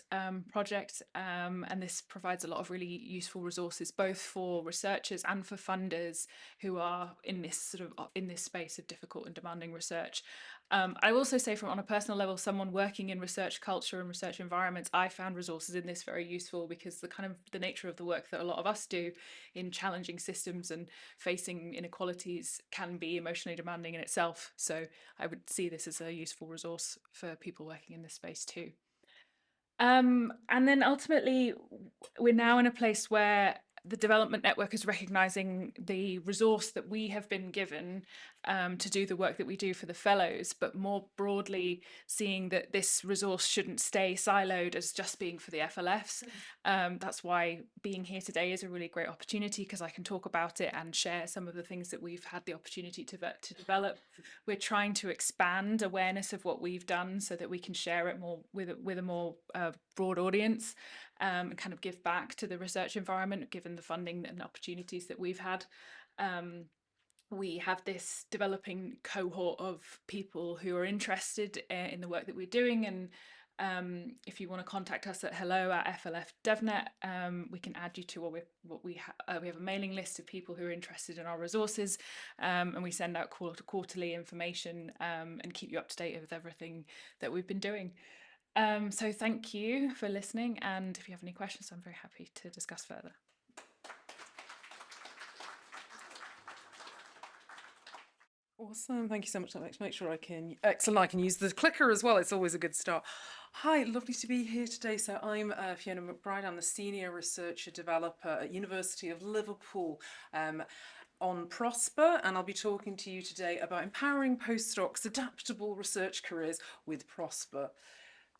project, and this provides a lot of really useful resources both for researchers and for funders who are in this space of difficult and demanding research. I also say, on a personal level, someone working in research culture and research environments, I found resources in this very useful because the nature of the work that a lot of us do in challenging systems and facing inequalities can be emotionally demanding in itself. So I would see this as a useful resource for people working in this space too. And then ultimately, we're now in a place where the development network is recognising the resource that we have been given to do the work that we do for the fellows, but more broadly seeing that this resource shouldn't stay siloed as just being for the FLFs. That's why being here today is a really great opportunity, because I can talk about it and share some of the things that we've had the opportunity to develop. We're trying to expand awareness of what we've done so that we can share it more with a more broad audience, and kind of give back to the research environment given the funding and opportunities that we've had. We have this developing cohort of people who are interested in the work that we're doing, and if you want to contact us at hello@flfdevnet, we can add you to we have a mailing list of people who are interested in our resources, and we send out quarterly information and keep you up to date with everything that we've been doing. So thank you for listening, and if you have any questions, I'm very happy to discuss further. Awesome, thank you so much. That makes make sure I can use the clicker as well. It's always a good start. Hi, lovely to be here today. So I'm Fiona McBride. I'm the Senior Researcher Developer at University of Liverpool on Prosper, and I'll be talking to you today about empowering postdocs' adaptable research careers with Prosper.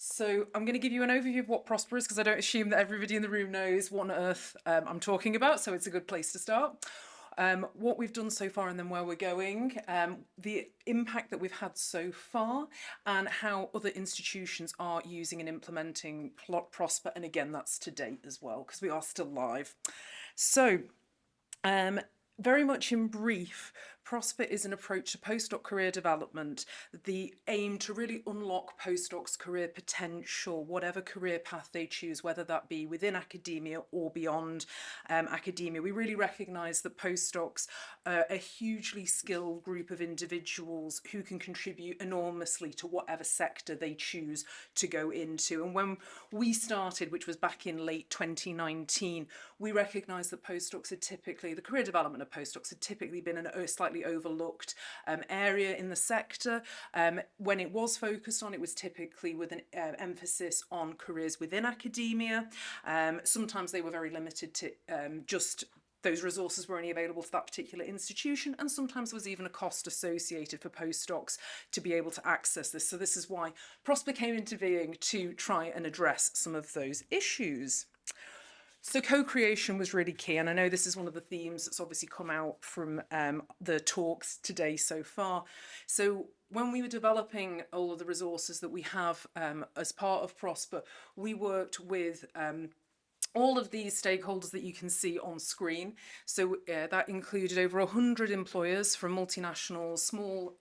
So I'm going to give you an overview of what Prosper is, because I don't assume that everybody in the room knows what on earth I'm talking about, so it's a good place to start. What we've done so far and then where we're going, the impact that we've had so far, and how other institutions are using and implementing Prosper, and again that's to date as well, because we are still live. So very much in brief, Prosper is an approach to postdoc career development, the aim to really unlock postdocs' career potential, whatever career path they choose, whether that be within academia or beyond academia. We really recognise that postdocs are a hugely skilled group of individuals who can contribute enormously to whatever sector they choose to go into. And when we started, which was back in late 2019, we recognised that postdocs are typically, the career development of postdocs had typically been a slightly overlooked area in the sector. When it was focused on, it was typically with an emphasis on careers within academia. Sometimes they were very limited to just those resources were only available to that particular institution, and sometimes there was even a cost associated for postdocs to be able to access this. So this is why PROSPER came into being, to try and address some of those issues. So co-creation was really key, and I know this is one of the themes that's obviously come out from the talks today so far. So when we were developing all of the resources that we have as part of PROSPER, we worked with all of these stakeholders that you can see on screen. So that included over 100 employers from multinationals, small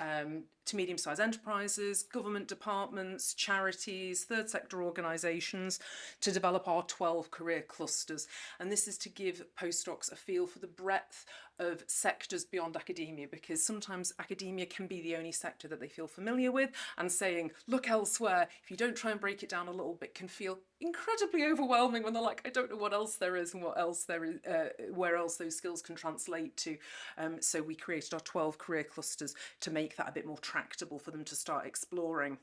to medium-sized enterprises, government departments, charities, third sector organisations, to develop our 12 career clusters. And this is to give postdocs a feel for the breadth of sectors beyond academia, because sometimes academia can be the only sector that they feel familiar with, and saying, look elsewhere, if you don't try and break it down a little bit, can feel incredibly overwhelming when they're like, I don't know what else there is and what else there is, where else those skills can translate to. So we created our 12 career clusters to make that a bit more tractable for them to start exploring.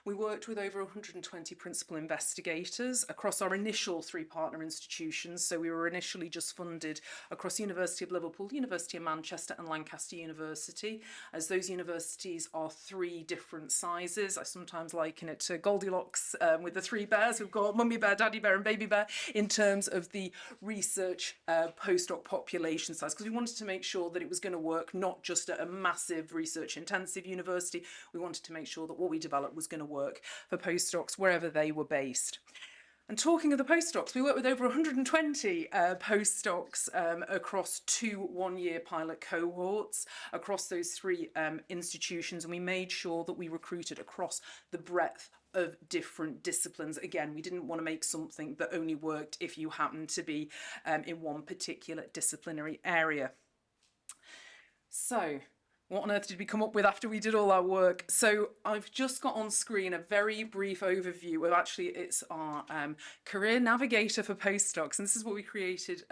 We worked with over 120 principal investigators across our initial 3 partner institutions. So we were initially just funded across University of Liverpool, University of Manchester and Lancaster University, as those universities are 3 different sizes. I sometimes liken it to Goldilocks with the 3 bears. We've got Mummy Bear, Daddy Bear and Baby Bear in terms of the research postdoc population size, because we wanted to make sure that it was going to work not just at a massive research intensive university. We wanted to make sure that what we developed was going to work for postdocs wherever they were based. And talking of the postdocs, we worked with over 120 postdocs across 2 one-year pilot cohorts across those 3 institutions, and we made sure that we recruited across the breadth of different disciplines. Again, we didn't want to make something that only worked if you happened to be in one particular disciplinary area. So, what on earth did we come up with after we did all our work? So I've just got on screen a very brief overview of, actually it's our career navigator for postdocs, and this is what we created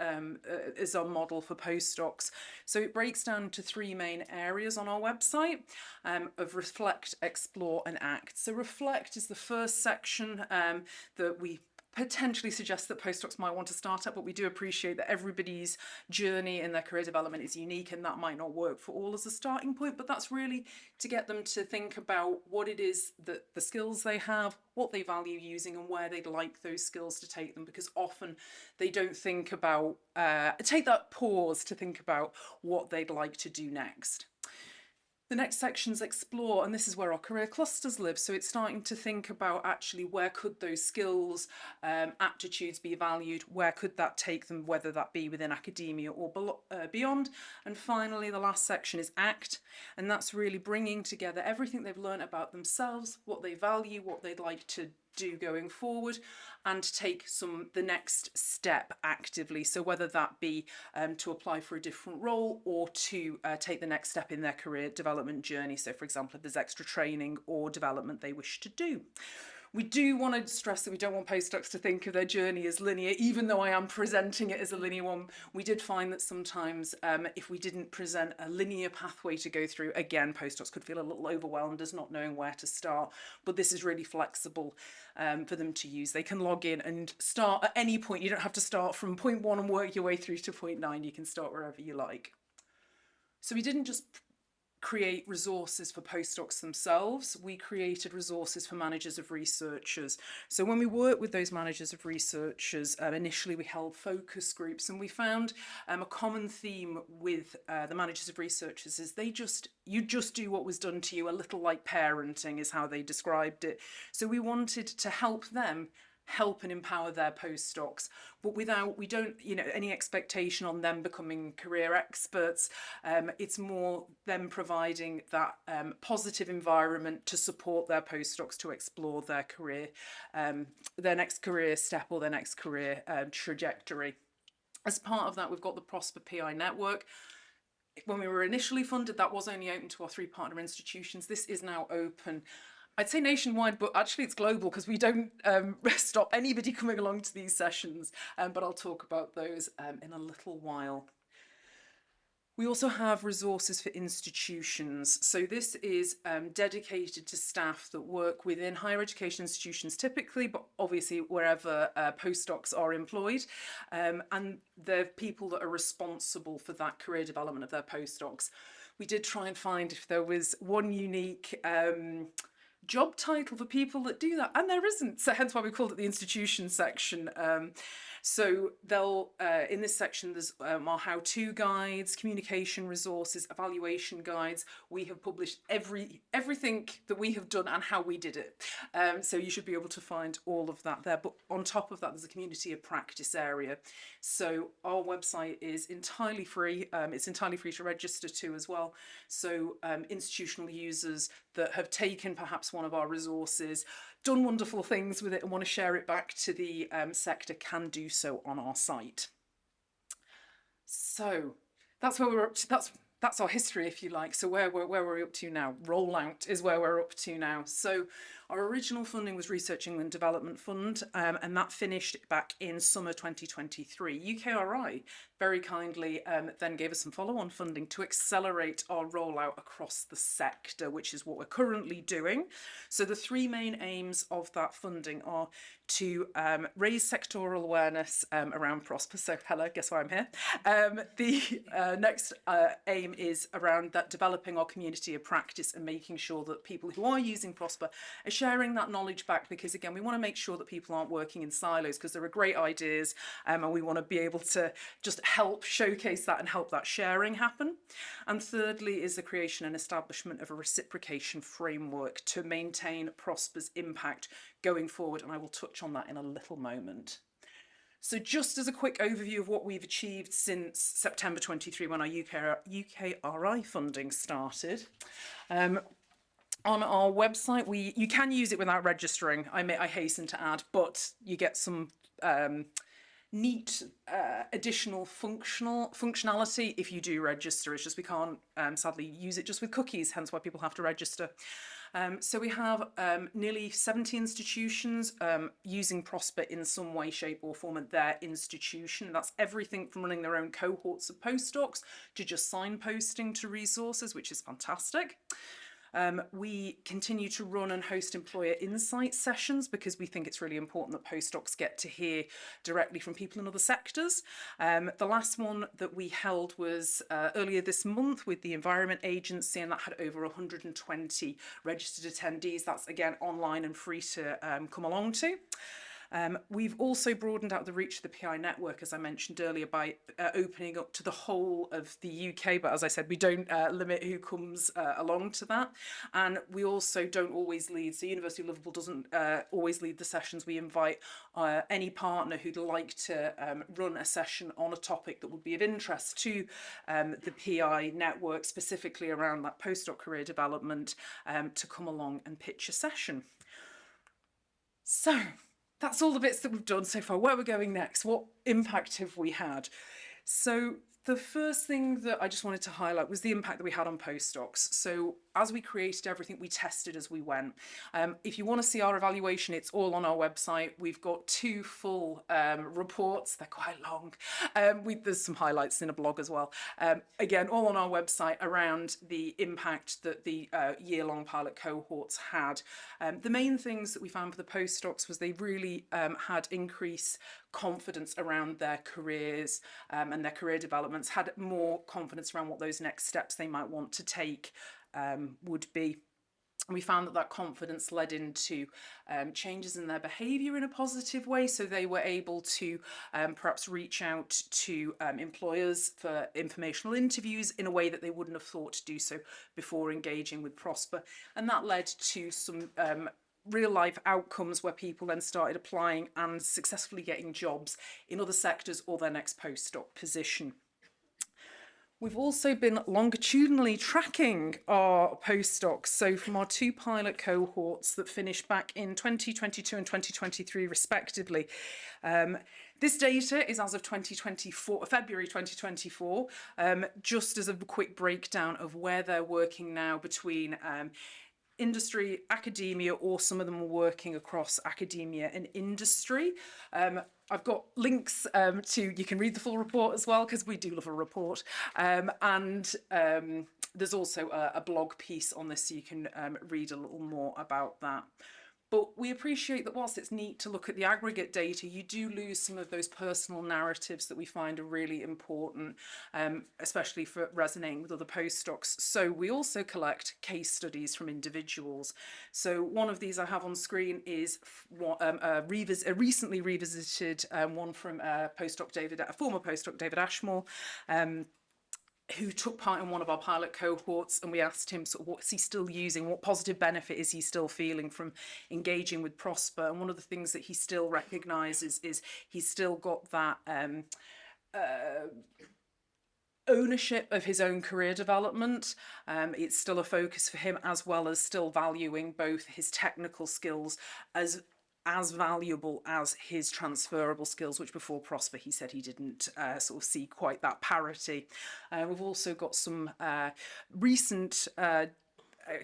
as our model for postdocs. So it breaks down into 3 main areas on our website of reflect, explore and act. So reflect is the first section that we potentially suggest that postdocs might want to start at, but we do appreciate that everybody's journey in their career development is unique, and that might not work for all as a starting point, but that's really to get them to think about what it is that the skills they have, what they value using, and where they'd like those skills to take them, because often they don't think about, take that pause to think about what they'd like to do next. The next section's explore, and this is where our career clusters live. So it's starting to think about, actually, where could those skills, aptitudes be valued? Where could that take them, whether that be within academia or beyond? And finally, the last section is act, and that's really bringing together everything they've learned about themselves, what they value, what they'd like to do going forward, and take the next step actively. So whether that be to apply for a different role, or to take the next step in their career development journey. So for example, if there's extra training or development they wish to do. We do want to stress that we don't want postdocs to think of their journey as linear, even though I am presenting it as a linear one. We did find that sometimes if we didn't present a linear pathway to go through, again, postdocs could feel a little overwhelmed as not knowing where to start. But this is really flexible for them to use. They can log in and start at any point. You don't have to start from point 1 and work your way through to point 9. You can start wherever you like. So we didn't just create resources for postdocs themselves, we created resources for managers of researchers. So when we worked with those managers of researchers, initially we held focus groups, and we found a common theme with the managers of researchers is you just do what was done to you, a little like parenting is how they described it. So we wanted to help them help and empower their postdocs, but without, we don't, any expectation on them becoming career experts. It's more them providing that positive environment to support their postdocs to explore their career, their next career step or their next career trajectory. As part of that, we've got the PROSPER PI network. When we were initially funded, that was only open to our 3 partner institutions. This is now open, I'd say nationwide, but actually it's global, because we don't stop anybody coming along to these sessions, but I'll talk about those in a little while. We also have resources for institutions. So this is dedicated to staff that work within higher education institutions typically, but obviously wherever postdocs are employed. And the people that are responsible for that career development of their postdocs. We did try and find if there was one unique job title for people that do that, and there isn't, so hence why we called it the institution section. So they'll in this section there's our how-to guides, communication resources, evaluation guides. We have published everything that we have done and how we did it, so you should be able to find all of that there. But on top of that there's a community of practice area, so our website is entirely free. It's entirely free to register to as well, so institutional users that have taken perhaps one of our resources, done wonderful things with it and want to share it back to the sector can do so on our site. So that's where we're up to. That's our history, if you like. So where we're up to now. Rollout is where we're up to now. So our original funding was Research England Development Fund, and that finished back in summer 2023. UKRI very kindly then gave us some follow-on funding to accelerate our rollout across the sector, which is what we're currently doing. So the three main aims of that funding are to raise sectoral awareness around Prosper. So hello, guess why I'm here. The next aim is around that developing our community of practice and making sure that people who are using Prosper are sharing that knowledge back, because again we want to make sure that people aren't working in silos, because there are great ideas and we want to be able to just help showcase that and help that sharing happen. And thirdly is the creation and establishment of a reciprocation framework to maintain Prosper's impact going forward, and I will touch on that in a little moment. So just as a quick overview of what we've achieved since September 23 when our UKRI funding started. On our website, you can use it without registering, I hasten to add, but you get some neat additional functionality if you do register. It's just we can't sadly use it just with cookies, hence why people have to register. So we have nearly 70 institutions using Prosper in some way, shape or form at their institution. That's everything from running their own cohorts of postdocs to just signposting to resources, which is fantastic. We continue to run and host employer insight sessions because we think it's really important that postdocs get to hear directly from people in other sectors. The last one that we held was earlier this month with the Environment Agency, and that had over 120 registered attendees. That's again online and free to come along to. We've also broadened out the reach of the PI network, as I mentioned earlier, by opening up to the whole of the UK. But as I said, we don't limit who comes along to that. And we also don't always lead. So University of Liverpool doesn't always lead the sessions. We invite any partner who'd like to run a session on a topic that would be of interest to the PI network, specifically around that postdoc career development, to come along and pitch a session. So that's all the bits that we've done so far. Where we're going next, what impact have we had? So the first thing that I just wanted to highlight was the impact that we had on postdocs. So as we created everything, we tested as we went. If you want to see our evaluation, it's all on our website. We've got 2 full reports. They're quite long. There's some highlights in a blog as well. Again, all on our website around the impact that the year-long pilot cohorts had. The main things that we found for the postdocs was they really had increased confidence around their careers and their career developments, had more confidence around what those next steps they might want to take would be. And we found that that confidence led into changes in their behaviour in a positive way, so they were able to perhaps reach out to employers for informational interviews in a way that they wouldn't have thought to do so before engaging with Prosper, and that led to some real life outcomes where people then started applying and successfully getting jobs in other sectors or their next postdoc position. We've also been longitudinally tracking our postdocs. So from our 2 pilot cohorts that finished back in 2022 and 2023 respectively. This data is as of February 2024, just as a quick breakdown of where they're working now between industry, academia, or some of them are working across academia and industry. I've got links to, you can read the full report as well, because we do love a report. There's also a blog piece on this, so you can read a little more about that. But we appreciate that whilst it's neat to look at the aggregate data, you do lose some of those personal narratives that we find are really important, especially for resonating with other postdocs. So we also collect case studies from individuals. So one of these I have on screen is a recently revisited one from a former postdoc David Ashmore, who took part in one of our pilot cohorts, and we asked him sort of what's he still using, what positive benefit is he still feeling from engaging with Prosper. And one of the things that he still recognises is he's still got that ownership of his own career development. It's still a focus for him, as well as still valuing both his technical skills as valuable as his transferable skills, which before Prosper he said he didn't sort of see quite that parity. We've also got some recent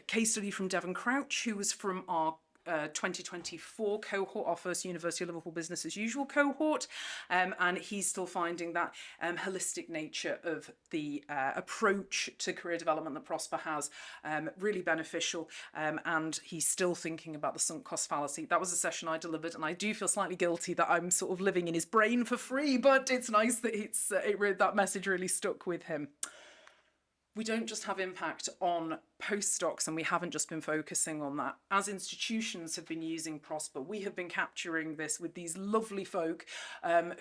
case study from Devon Crouch, who was from our 2024 cohort, our first University of Liverpool Business as Usual cohort, and he's still finding that holistic nature of the approach to career development that Prosper has really beneficial, and he's still thinking about the sunk cost fallacy. That was a session I delivered, and I do feel slightly guilty that I'm sort of living in his brain for free, but it's nice that that message really stuck with him. We don't just have impact on postdocs, and we haven't just been focusing on that. As institutions have been using Prosper, we have been capturing this with these lovely folk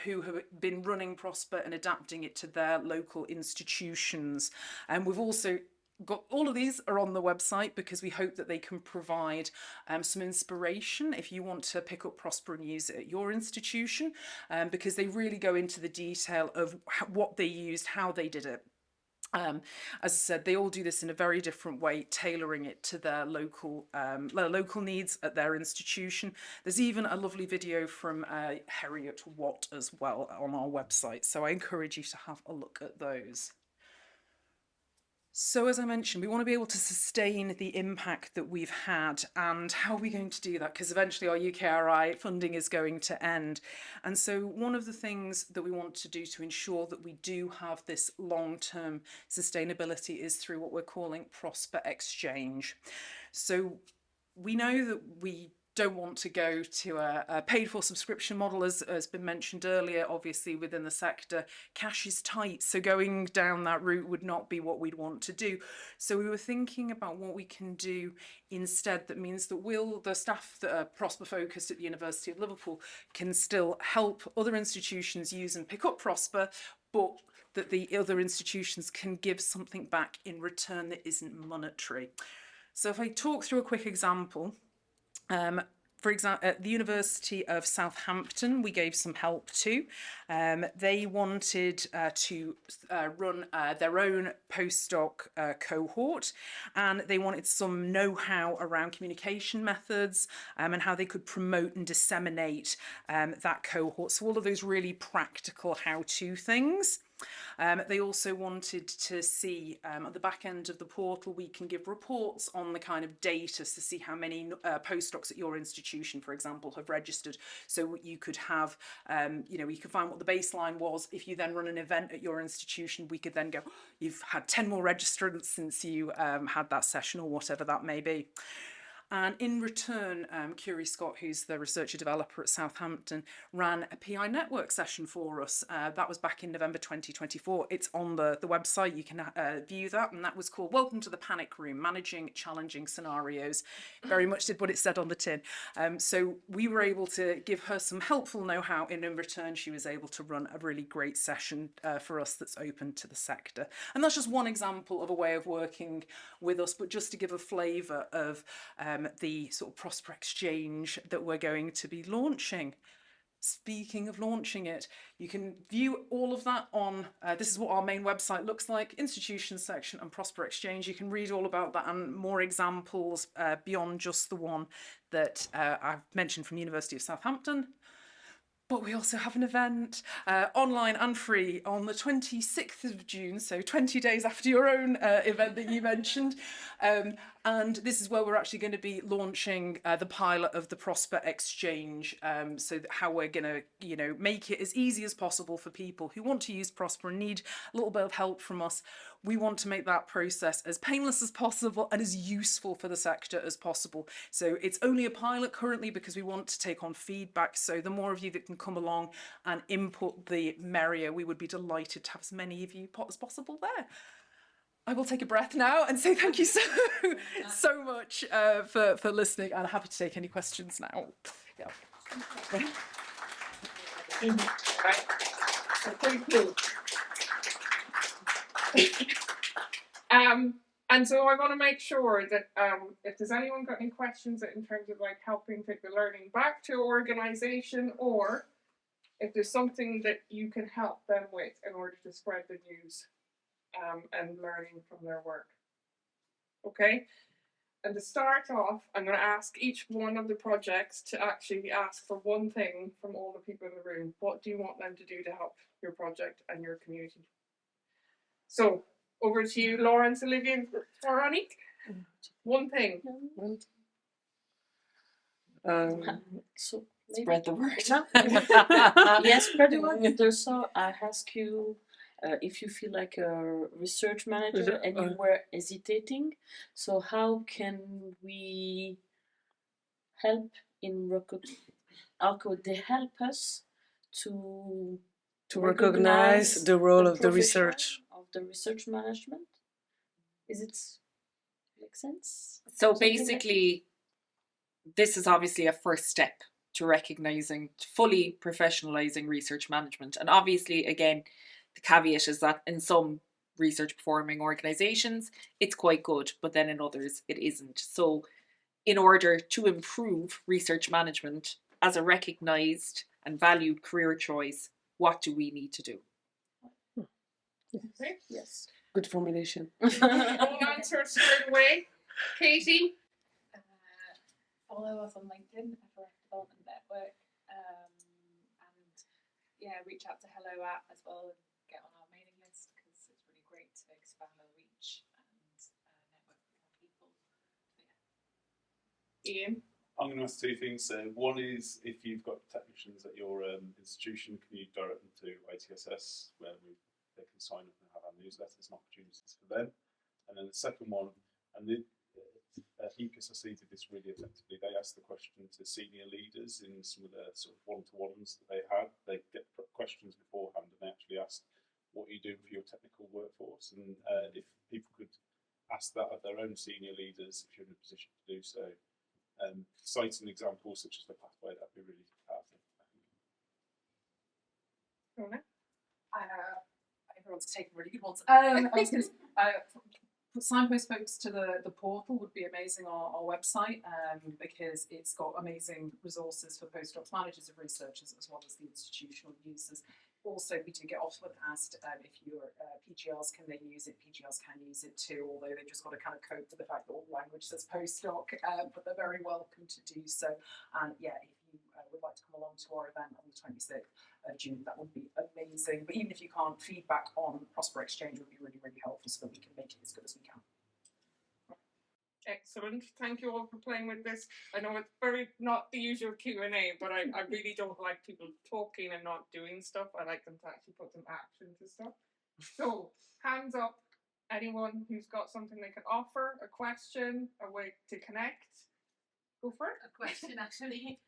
who have been running Prosper and adapting it to their local institutions. And we've also got all of these are on the website, because we hope that they can provide some inspiration if you want to pick up Prosper and use it at your institution, because they really go into the detail of what they used, how they did it. As I said, they all do this in a very different way, tailoring it to their local needs at their institution. There's even a lovely video from Harriet Watt as well on our website, so I encourage you to have a look at those. So as I mentioned, we want to be able to sustain the impact that we've had, and how are we going to do that? Because eventually our UKRI funding is going to end. And so one of the things that we want to do to ensure that we do have this long-term sustainability is through what we're calling Prosper Exchange. So we know that we don't want to go to a paid for subscription model, as has been mentioned earlier. Obviously within the sector, cash is tight, so going down that route would not be what we'd want to do. So we were thinking about what we can do instead that means that the staff that are Prosper focused at the University of Liverpool can still help other institutions use and pick up Prosper, but that the other institutions can give something back in return that isn't monetary. So if I talk through a quick example, for example, at the University of Southampton, we gave some help to. They wanted to run their own postdoc cohort, and they wanted some know-how around communication methods and how they could promote and disseminate that cohort. So all of those really practical how-to things. They also wanted to see at the back end of the portal, we can give reports on the kind of data to see how many postdocs at your institution, for example, have registered. So you could have, you could find what the baseline was. If you then run an event at your institution, we could then go, you've had 10 more registrants since you had that session, or whatever that may be. And in return, Curie Scott, who's the researcher developer at Southampton, ran a PI network session for us. That was back in November 2024. It's on the website. You can view that. And that was called Welcome to the Panic Room, Managing Challenging Scenarios. Very much did what it said on the tin. So we were able to give her some helpful know-how, and in return, she was able to run a really great session for us that's open to the sector. And that's just one example of a way of working with us, but just to give a flavour of the sort of Prosper Exchange that we're going to be launching. Speaking of launching it, you can view all of that on, this is what our main website looks like, institutions section and Prosper Exchange. You can read all about that and more examples beyond just the one that I've mentioned from the University of Southampton. But we also have an event, online and free, on the 26th of June, so 20 days after your own event that you mentioned, And this is where we're actually going to be launching the pilot of the Prosper Exchange. So that how we're going to, you know, make it as easy as possible for people who want to use Prosper and need a little bit of help from us. We want to make that process as painless as possible and as useful for the sector as possible. So it's only a pilot currently because we want to take on feedback. So the more of you that can come along and input, the merrier. We would be delighted to have as many of you as possible there. I will take a breath now and say thank you so much for listening, and happy to take any questions now. Yeah. Thank you. And so I want to make sure that if there's anyone got any questions in terms of like helping take the learning back to organisation, or if there's something that you can help them with in order to spread the news and learning from their work. Okay? And to start off, I'm going to ask each one of the projects to actually ask for one thing from all the people in the room. What do you want them to do to help your project and your community? So, over to you, Laurence, Olivia, and Véronique. One thing. So Spread the word. yes, spread the word. So I ask you if you feel like a research manager and you were hesitating. So how can we help how could they help us to recognize the role of the research management? Is it make sense? So basically, this is obviously a first step to recognizing, fully professionalizing research management. And obviously, again, the caveat is that in some research performing organizations, it's quite good, but then in others, it isn't. So in order to improve research management as a recognized and valued career choice, what do we need to do? Okay. Yes. Good formulation. All answered straight away. Katie? Follow us on LinkedIn, FLF Development Network, and yeah, reach out to Hello at as well and get on our mailing list because it's really great to expand our reach and network with more people. So, yeah. Ian? I'm going to ask two things. So one is, if you've got technicians at your institution, can you direct them to ITSS, where they can sign up and have our newsletters and opportunities for them? And then the second one, and EPSSC did this really effectively. They asked the question to senior leaders in some of the sort of one-to-ones that they had. They get questions beforehand, and they actually asked, "What are you doing for your technical workforce?" And if people could ask that of their own senior leaders, if you're in a position to do so, citing examples such as the pathway, that'd be really powerful. Everyone's taking really good ones. I was going to signpost folks to the portal would be amazing, our website, because it's got amazing resources for postdocs, managers of researchers, as well as the institutional users. Also, we do get often asked if your PGRs, can they use it? PGRs can use it too, although they've just got to kind of cope with the fact that all language says postdoc, but they're very welcome to do so. And yeah, if you would like to come along to our event on the 26th of June, that would be amazing. But even if you can't, feedback on Prosper Exchange would be really, really helpful so that we can make it as good as we can. Excellent. Thank you all for playing with this. I know it's very not the usual Q&A, but I really don't like people talking and not doing stuff. I like them to actually put some action to stuff. So, hands up. Anyone who's got something they can offer, a question, a way to connect. Go for it. A question, actually.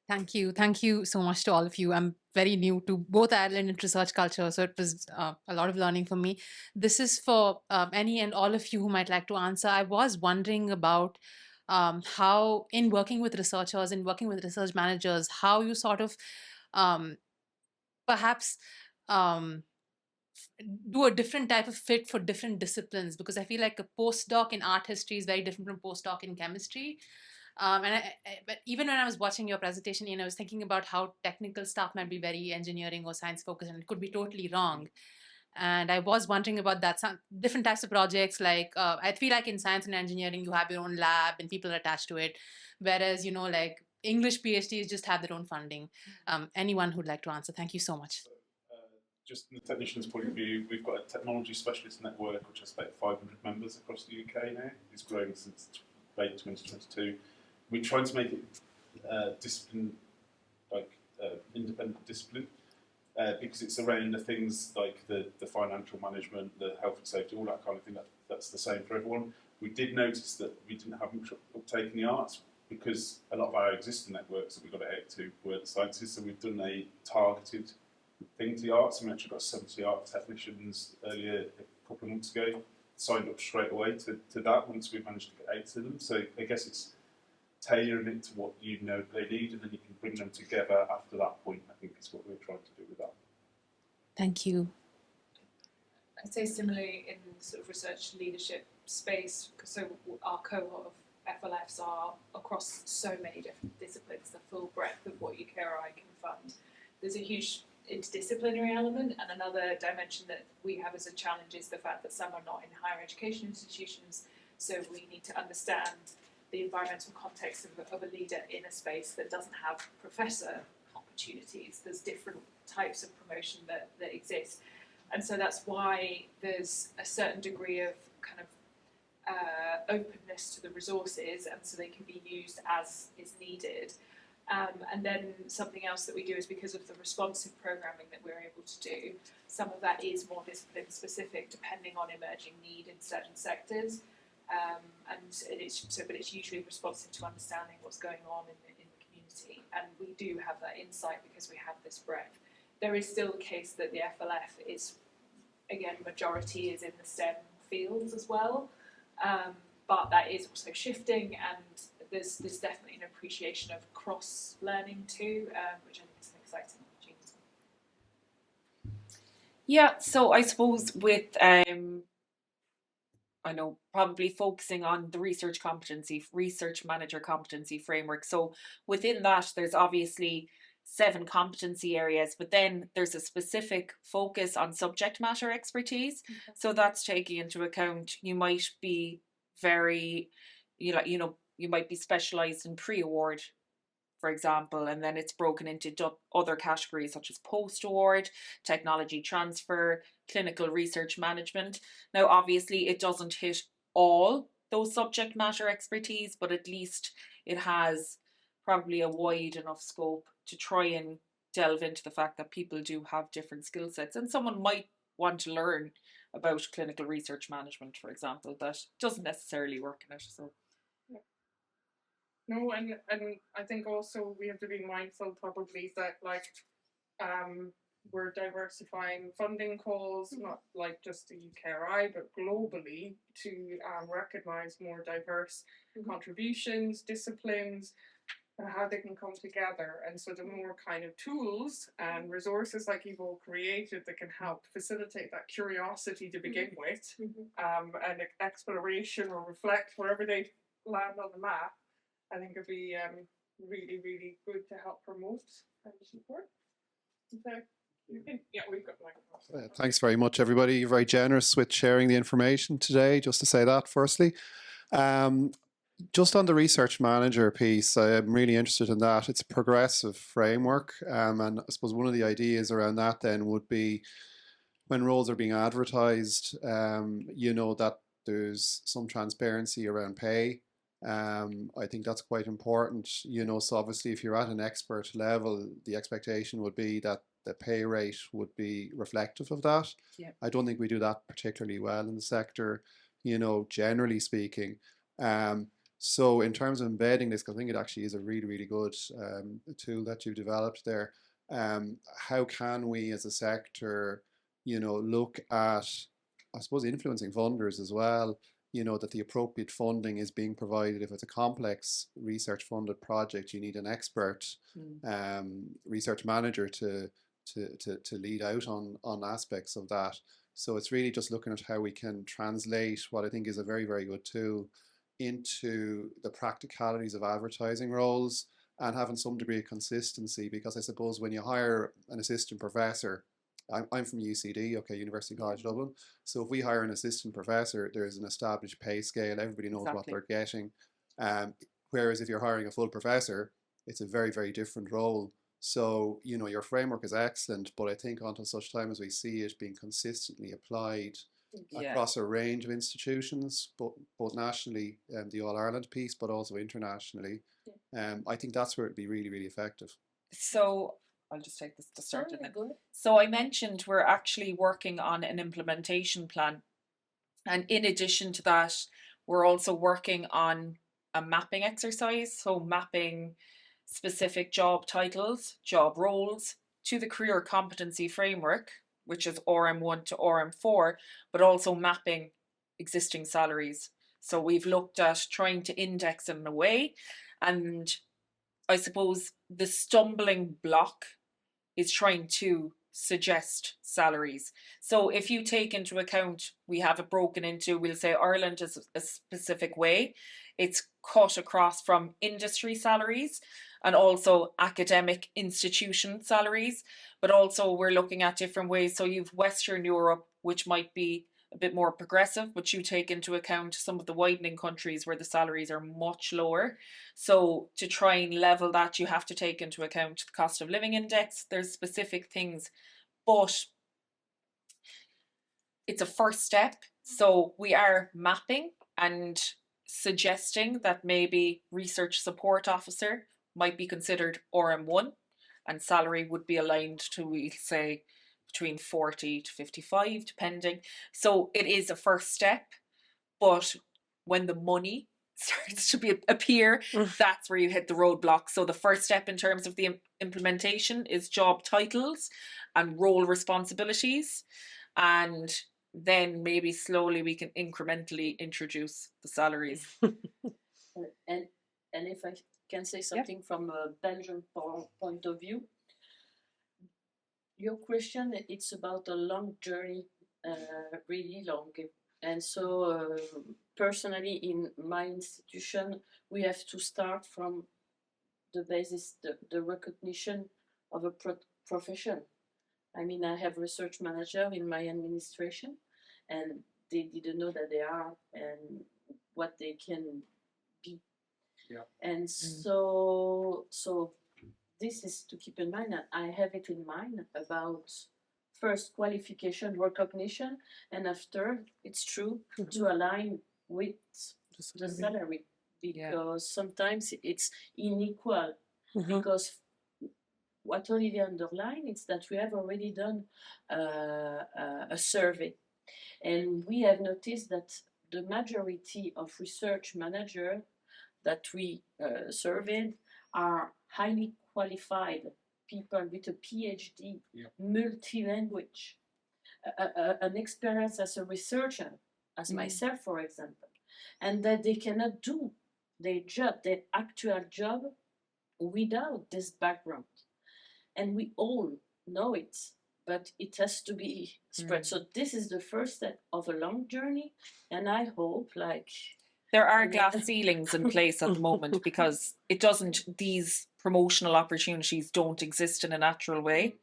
Thank you so much to all of you. I'm very new to both Ireland and research culture, so it was a lot of learning for me. This is for any and all of you who might like to answer. I was wondering about how, in working with researchers and working with research managers, how you sort of perhaps do a different type of fit for different disciplines, because I feel like a postdoc in art history is very different from postdoc in chemistry. But even when I was watching your presentation, I was thinking about how technical stuff might be very engineering or science focused, and it could be totally wrong. And I was wondering about that. Some different types of projects, like I feel like in science and engineering, you have your own lab and people are attached to it. Whereas, like English PhDs just have their own funding. Anyone who'd like to answer? Thank you so much. just from the technician's point of view, we've got a technology specialist network which has about 500 members across the UK now. It's growing since late 2022. We're trying to make it discipline, independent discipline, because it's around the things like the financial management, the health and safety, all that kind of thing. That's the same for everyone. We did notice that we didn't have much uptake in the arts because a lot of our existing networks that we got out to were the sciences. So we've done a targeted thing to the arts, and we actually got 70 art technicians earlier a couple of months ago signed up straight away to that once we managed to get out to them. So I guess it's tailoring it to what you know they need, and then you can bring them together after that point. I think is what we're trying to do with that. Thank you. I'd say similarly in sort of research leadership space, so our cohort of FLFs are across so many different disciplines, the full breadth of what UKRI can fund. There's a huge interdisciplinary element, and another dimension that we have as a challenge is the fact that some are not in higher education institutions, so we need to understand the environmental context of a leader in a space that doesn't have professor opportunities. There's different types of promotion that exist, and so that's why there's a certain degree of kind of openness to the resources, and so they can be used as is needed. And then something else that we do is because of the responsive programming that we're able to do, some of that is more discipline specific depending on emerging need in certain sectors. But it's usually responsive to understanding what's going on in the community. And we do have that insight because we have this breadth. There is still the case that the FLF is, again, majority is in the STEM fields as well. But that is also shifting, and there's definitely an appreciation of cross-learning too, which I think is an exciting opportunity. Yeah, so I suppose with, I know, probably focusing on the research manager competency framework. So within that, there's obviously 7 competency areas, but then there's a specific focus on subject matter expertise. Okay. So that's taking into account, you might be you might be specialised in pre-award, for example, and then it's broken into other categories such as post-award, technology transfer, clinical research management. Now, obviously, it doesn't hit all those subject matter expertise, but at least it has probably a wide enough scope to try and delve into the fact that people do have different skill sets, and someone might want to learn about clinical research management, for example, that doesn't necessarily work in it. So. No, and I think also we have to be mindful probably that we're diversifying funding calls, not like just the UKRI, but globally to recognise more diverse contributions, disciplines, and how they can come together. And so the more kind of tools and resources like you've all created that can help facilitate that curiosity to begin with, and exploration or reflect wherever they land on the map, I think it'd be really, really good to help promote and support. So, we've got microphones. Thanks very much, everybody. You're very generous with sharing the information today, just to say that firstly. Just on the research manager piece, I'm really interested in that. It's a progressive framework, and I suppose one of the ideas around that then would be when roles are being advertised, that there's some transparency around pay. I think that's quite important, so obviously if you're at an expert level, the expectation would be that the pay rate would be reflective of that. Yeah. I don't think we do that particularly well in the sector, generally speaking. So in terms of embedding this, I think it actually is a really, really good tool that you've developed there. How can we as a sector, look at, I suppose, influencing funders as well, that the appropriate funding is being provided. If it's a complex research funded project, you need an expert research manager to lead out on aspects of that. So it's really just looking at how we can translate what I think is a very, very good tool into the practicalities of advertising roles and having some degree of consistency, because I suppose when you hire an assistant professor, I'm from UCD, University College Dublin. So if we hire an assistant professor, there's an established pay scale. Everybody knows what they're getting. Whereas if you're hiring a full professor, it's a very, very different role. So, you know, your framework is excellent, but I think until such time as we see it being consistently applied across a range of institutions, both nationally, the All Ireland piece, but also internationally, I think that's where it'd be really, really effective. So I'll just take this to start. Sorry, go ahead. So I mentioned we're actually working on an implementation plan. And in addition to that, we're also working on a mapping exercise. So mapping specific job titles, job roles to the career competency framework, which is RM1 to RM4, but also mapping existing salaries. So we've looked at trying to index in a way, and I suppose the stumbling block is trying to suggest salaries. So if you take into account, we have it broken into, we'll say Ireland is a specific way. It's cut across from industry salaries and also academic institution salaries, but also we're looking at different ways. So you've Western Europe, which might be a bit more progressive, but you take into account some of the widening countries where the salaries are much lower. So to try and level that, you have to take into account the cost of living index. There's specific things, but it's a first step. So we are mapping and suggesting that maybe research support officer might be considered RM1 and salary would be aligned to, we say, between 40 to 55, depending. So it is a first step, but when the money starts to appear, that's where you hit the roadblock. So the first step in terms of the implementation is job titles and role responsibilities, and then maybe slowly we can incrementally introduce the salaries. And if I can say something from a Belgian point of view, your question, it's about a long journey, really long. And so personally in my institution, we have to start from the basis, the recognition of a profession. I mean, I have research manager in my administration, and they didn't know that they are and what they can be. Yeah. And so this is to keep in mind, and I have it in mind about first qualification, recognition, and after, it's true, to align with the salary, because sometimes it's unequal, because what Olivia underlined is that we have already done a survey, and we have noticed that the majority of research managers that we surveyed are highly qualified people with a PhD, multi-language, an experience as a researcher, as myself, for example, and that they cannot do their job, their actual job, without this background. And we all know it, but it has to be spread. So this is the first step of a long journey, and I hope, like, there are glass ceilings in place at the moment, because these promotional opportunities don't exist in a natural way.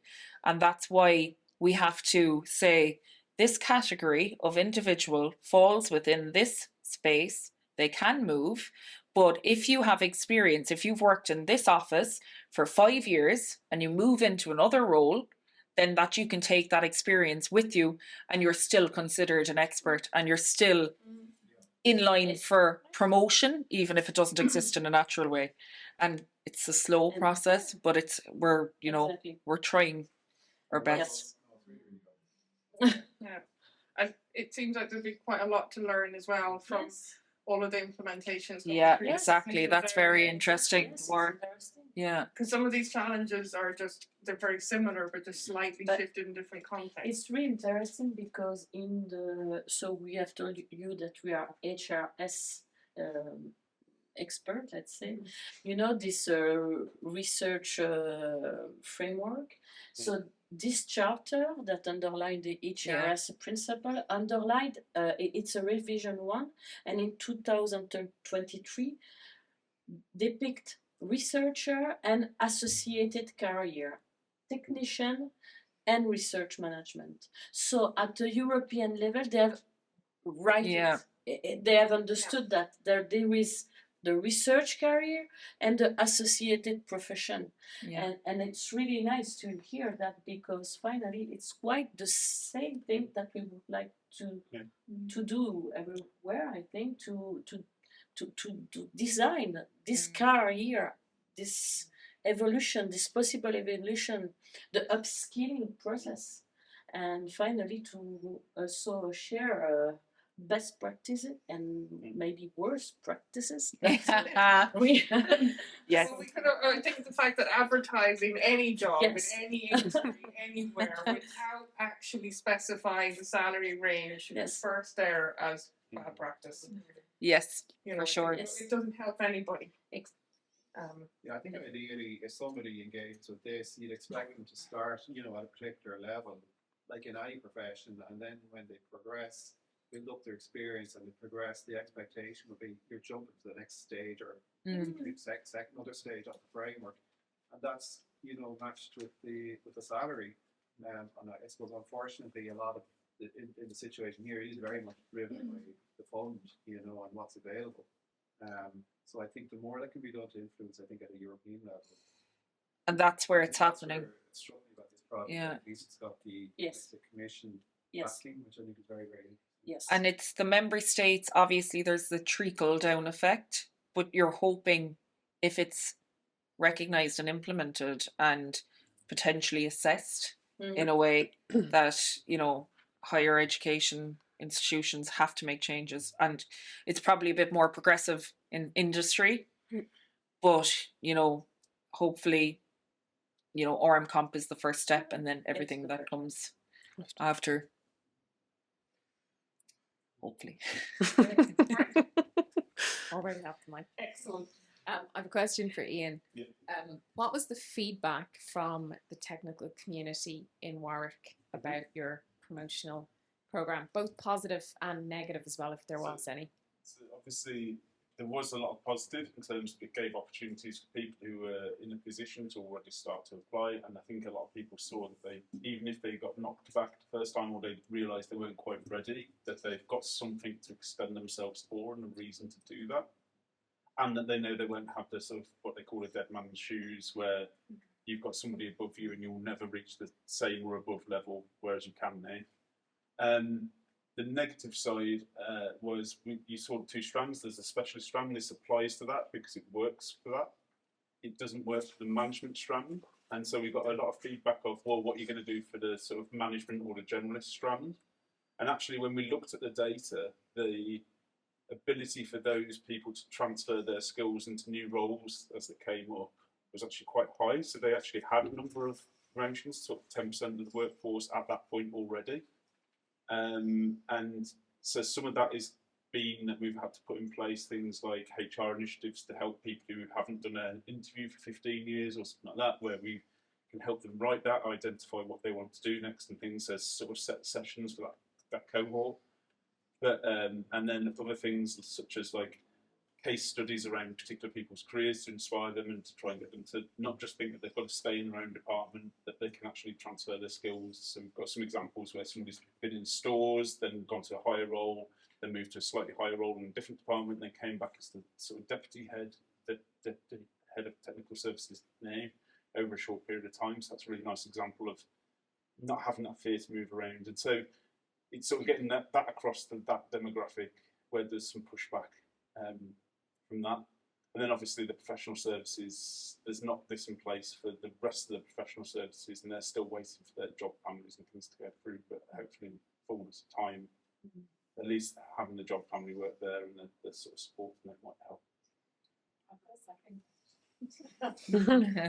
And that's why we have to say this category of individual falls within this space, they can move. But if you have experience, if you've worked in this office for 5 years and you move into another role, then that you can take that experience with you and you're still considered an expert and you're still in line for promotion, even if it doesn't exist in a natural way. And it's a slow process, but we're trying our best. Yeah, and it seems like there'd be quite a lot to learn as well from all of the implementations. Yeah, exactly. That's very interesting. Yeah, because some of these challenges are they're very similar, but just slightly shifted in different contexts. It's really interesting because so we have told you that we are HRS expert, let's say, this research framework. So this charter that underlined the HRS principle underlined it's a revision one, and in 2023 depict researcher and associated career, technician and research management. So at the European level, they have they have understood that there is the research career and the associated profession. Yeah. And it's really nice to hear that, because finally it's quite the same thing that we would like to do everywhere, I think, to design this career, this evolution, this possible evolution, the upskilling process, and finally to also share best practices and maybe worst practices. We Yes. Well, I think the fact that advertising any job Yes. in any industry, anywhere, without actually specifying the salary range, Yes. is first there as bad practice. Yes, You for sure. It doesn't help anybody. Yeah, I think ideally, if somebody engages with this, you'd expect them to start, you know, at a particular level, like in any profession, and then when they progress, build up their experience and they progress, the expectation would be you're jumping to the next stage or second other stage of the framework, and that's, you know, matched with the salary. And I suppose unfortunately a lot of in the situation here is very much driven by the fund, you know, and what's available. So I think the more that can be done to influence, I think, at a European level. And that's where it's happening. It's struck me about this project. Yeah. At least it's got the commission backing, which I think is very, very Yes. And it's the member states, obviously there's the trickle down effect, but you're hoping if it's recognised and implemented and potentially assessed in a way that, you know, higher education institutions have to make changes, and it's probably a bit more progressive in industry, but, you know, hopefully, you know, RMComp is the first step and then everything that comes after. Hopefully. Already have the mic. Excellent. I have a question for Ian. Yeah. What was the feedback from the technical community in Warwick about your promotional program, both positive and negative as well, if there was any? So obviously, there was a lot of positive in terms of it gave opportunities for people who were in a position to already start to apply, and I think a lot of people saw that they, even if they got knocked back the first time or they realised they weren't quite ready, that they've got something to extend themselves for and a reason to do that, and that they know they won't have the sort of what they call a dead man's shoes, where you've got somebody above you and you'll never reach the same or above level, whereas you can now. The negative side was you saw the two strands. There's a specialist strand. This applies to that because it works for that. It doesn't work for the management strand. And so we got a lot of feedback of, well, what are you going to do for the sort of management or the generalist strand? And actually, when we looked at the data, the ability for those people to transfer their skills into new roles as they came up was actually quite high. So they actually had a number of promotions, sort of 10% of the workforce at that point already. And so some of that is been that we've had to put in place things like HR initiatives to help people who haven't done an interview for 15 years or something like that, where we can help them write that, identify what they want to do next and things. There's sort of set sessions for that cohort. But and then other things such as like case studies around particular people's careers to inspire them and to try and get them to not just think that they've got to stay in their own department, that they can actually transfer their skills. So we've got some examples where somebody's been in stores, then gone to a higher role, then moved to a slightly higher role in a different department, then came back as the sort of deputy head, the head of technical services now over a short period of time. So that's a really nice example of not having that fear to move around. And so it's sort of getting that across that demographic where there's some pushback from that. And then obviously the professional services, there's not this in place for the rest of the professional services, and they're still waiting for their job families and things to go through, but hopefully in fullness of time, at least having the job family work there and the sort of support from it might help.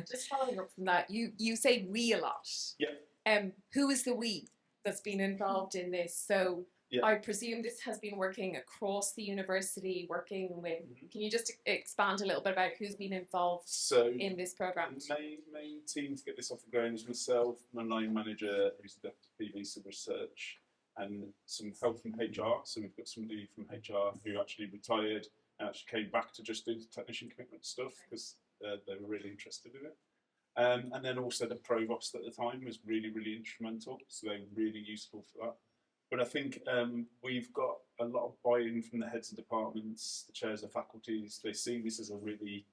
Just following up from that, you say we a lot. Yeah. Who is the we that's been involved in this? So yeah. I presume this has been working across the university, working with. Can you just expand a little bit about who's been involved in this program? The main team to get this off the ground is myself, my line manager, who's the deputy PV of research, and some help from HR. So we've got somebody from HR who actually retired and actually came back to just do the technician commitment stuff because they were really interested in it. And then also the provost at the time was really, really instrumental. So they were really useful for that. But I think we've got a lot of buy-in from the heads of departments, the chairs of faculties. They see this as a really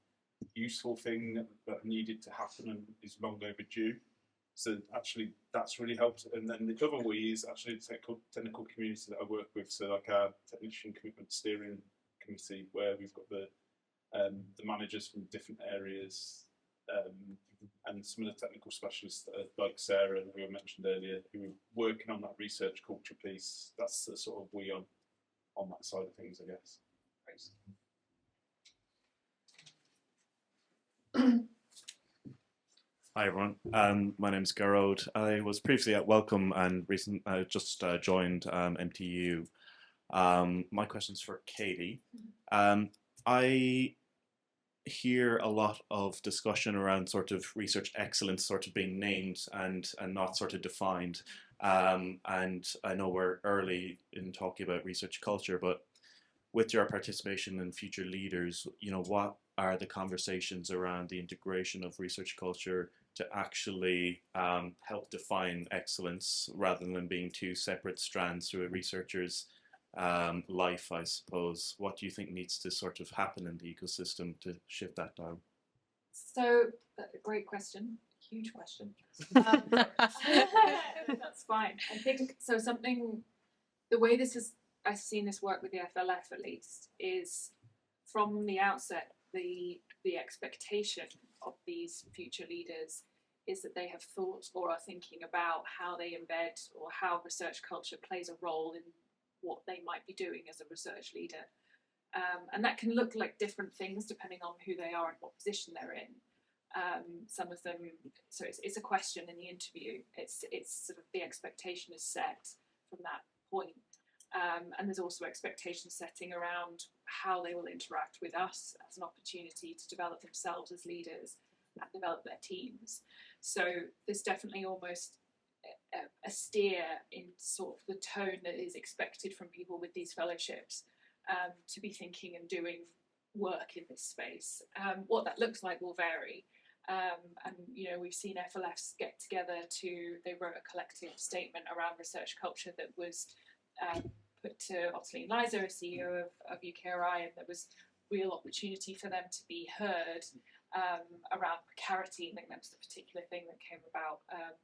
useful thing that needed to happen and is long overdue. So actually, that's really helped. And then the other we is actually the technical community that I work with. So like our technician commitment steering committee, where we've got the managers from different areas and some of the technical specialists like Sarah, who I mentioned earlier, who are working on that research culture piece. That's the sort of we on that side of things, I guess. Thanks. Hi everyone, my name is Gerard. I was previously at Welcome and just joined MTU. My question's for Katie. I hear a lot of discussion around sort of research excellence sort of being named and not sort of defined. And I know we're early in talking about research culture, but with your participation in Future Leaders, you know, what are the conversations around the integration of research culture to actually help define excellence rather than being two separate strands through a researcher's life, I suppose? What do you think needs to sort of happen in the ecosystem to shift that down? So, that's a great question, huge question. That's fine. I think so. The way I've seen this work with the FLF at least, is from the outset, the expectation of these future leaders is that they have thought or are thinking about how they embed or how research culture plays a role in what they might be doing as a research leader. And that can look like different things depending on who they are and what position they're in. Some of them, so it's a question in the interview. It's sort of the expectation is set from that point. And there's also expectation setting around how they will interact with us as an opportunity to develop themselves as leaders and develop their teams. So there's definitely almost a steer in sort of the tone that is expected from people with these fellowships to be thinking and doing work in this space. What that looks like will vary. And you know, we've seen FLFs get together they wrote a collective statement around research culture that was put to Ottilie and Liza, CEO of UKRI, and there was real opportunity for them to be heard around precarity. I think that was the particular thing that came about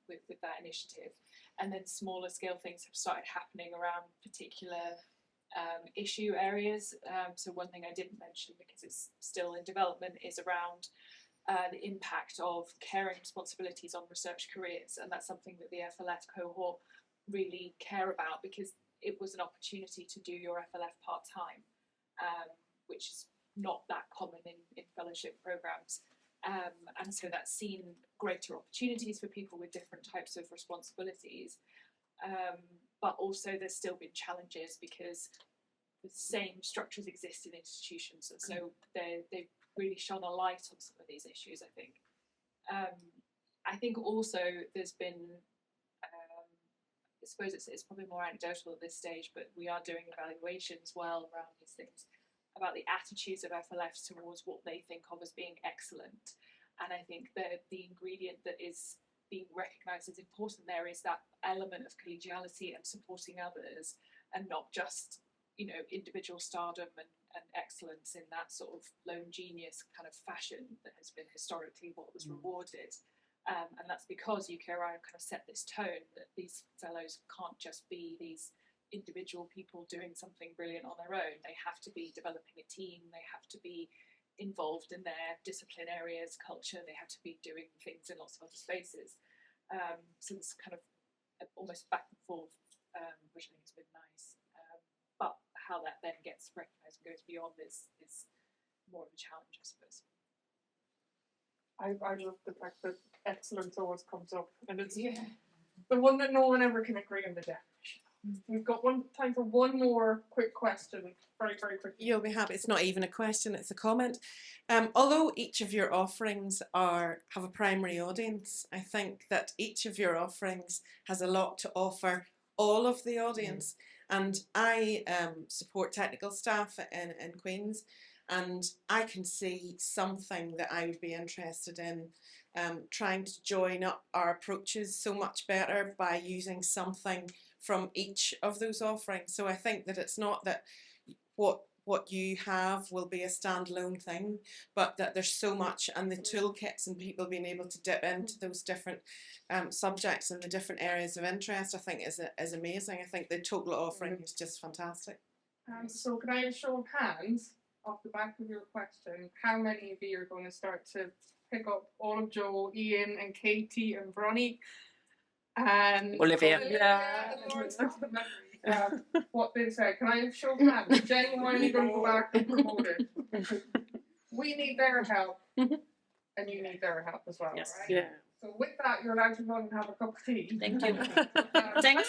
with that initiative. And then smaller scale things have started happening around particular issue areas. So one thing I didn't mention, because it's still in development, is around the impact of caring responsibilities on research careers. And that's something that the FLF cohort really care about, because it was an opportunity to do your FLF part-time, which is not that common in fellowship programs. And so that's seen greater opportunities for people with different types of responsibilities. But also there's still been challenges because the same structures exist in institutions. And so they've really shone a light on some of these issues, I think. I think also there's been, I suppose it's probably more anecdotal at this stage, but we are doing evaluations well around these things, about the attitudes of FLFs towards what they think of as being excellent. And I think that the ingredient that is being recognised as important there is that element of collegiality and supporting others, and not just, you know, individual stardom and excellence in that sort of lone genius kind of fashion that has been historically what was rewarded. And that's because UKRI kind of set this tone that these fellows can't just be these individual people doing something brilliant on their own. They have to be developing a team, they have to be involved in their discipline areas, culture, they have to be doing things in lots of other spaces. So this kind of almost back and forth, which I think has been nice. But how that then gets recognised and goes beyond is more of a challenge, I suppose. I love the fact that excellence always comes up, and it's the one that no one ever can agree on the definition. We've got time for one more quick question, very, very quickly. You'll be happy. It's not even a question, it's a comment. Although each of your offerings have a primary audience, I think that each of your offerings has a lot to offer all of the audience. And I support technical staff in Queen's, and I can see something that I would be interested in trying to join up our approaches so much better by using something from each of those offerings. So I think that it's not that what you have will be a standalone thing, but that there's so much, and the toolkits and people being able to dip into those different subjects and the different areas of interest, I think is amazing. I think the total offering is just fantastic. So can I have a show of hands off the back of your question? How many of you are going to start to pick up all of Joe, Ian and Katie and Véronique and Olivia. and Laurence? What they said. Can I have a show of hands? Genuinely going to go back and promote it. We need their help, and you need their help as well, Yes. right? Yeah. So with that, you're allowed to run and have a cup of tea. Thank you. Thanks.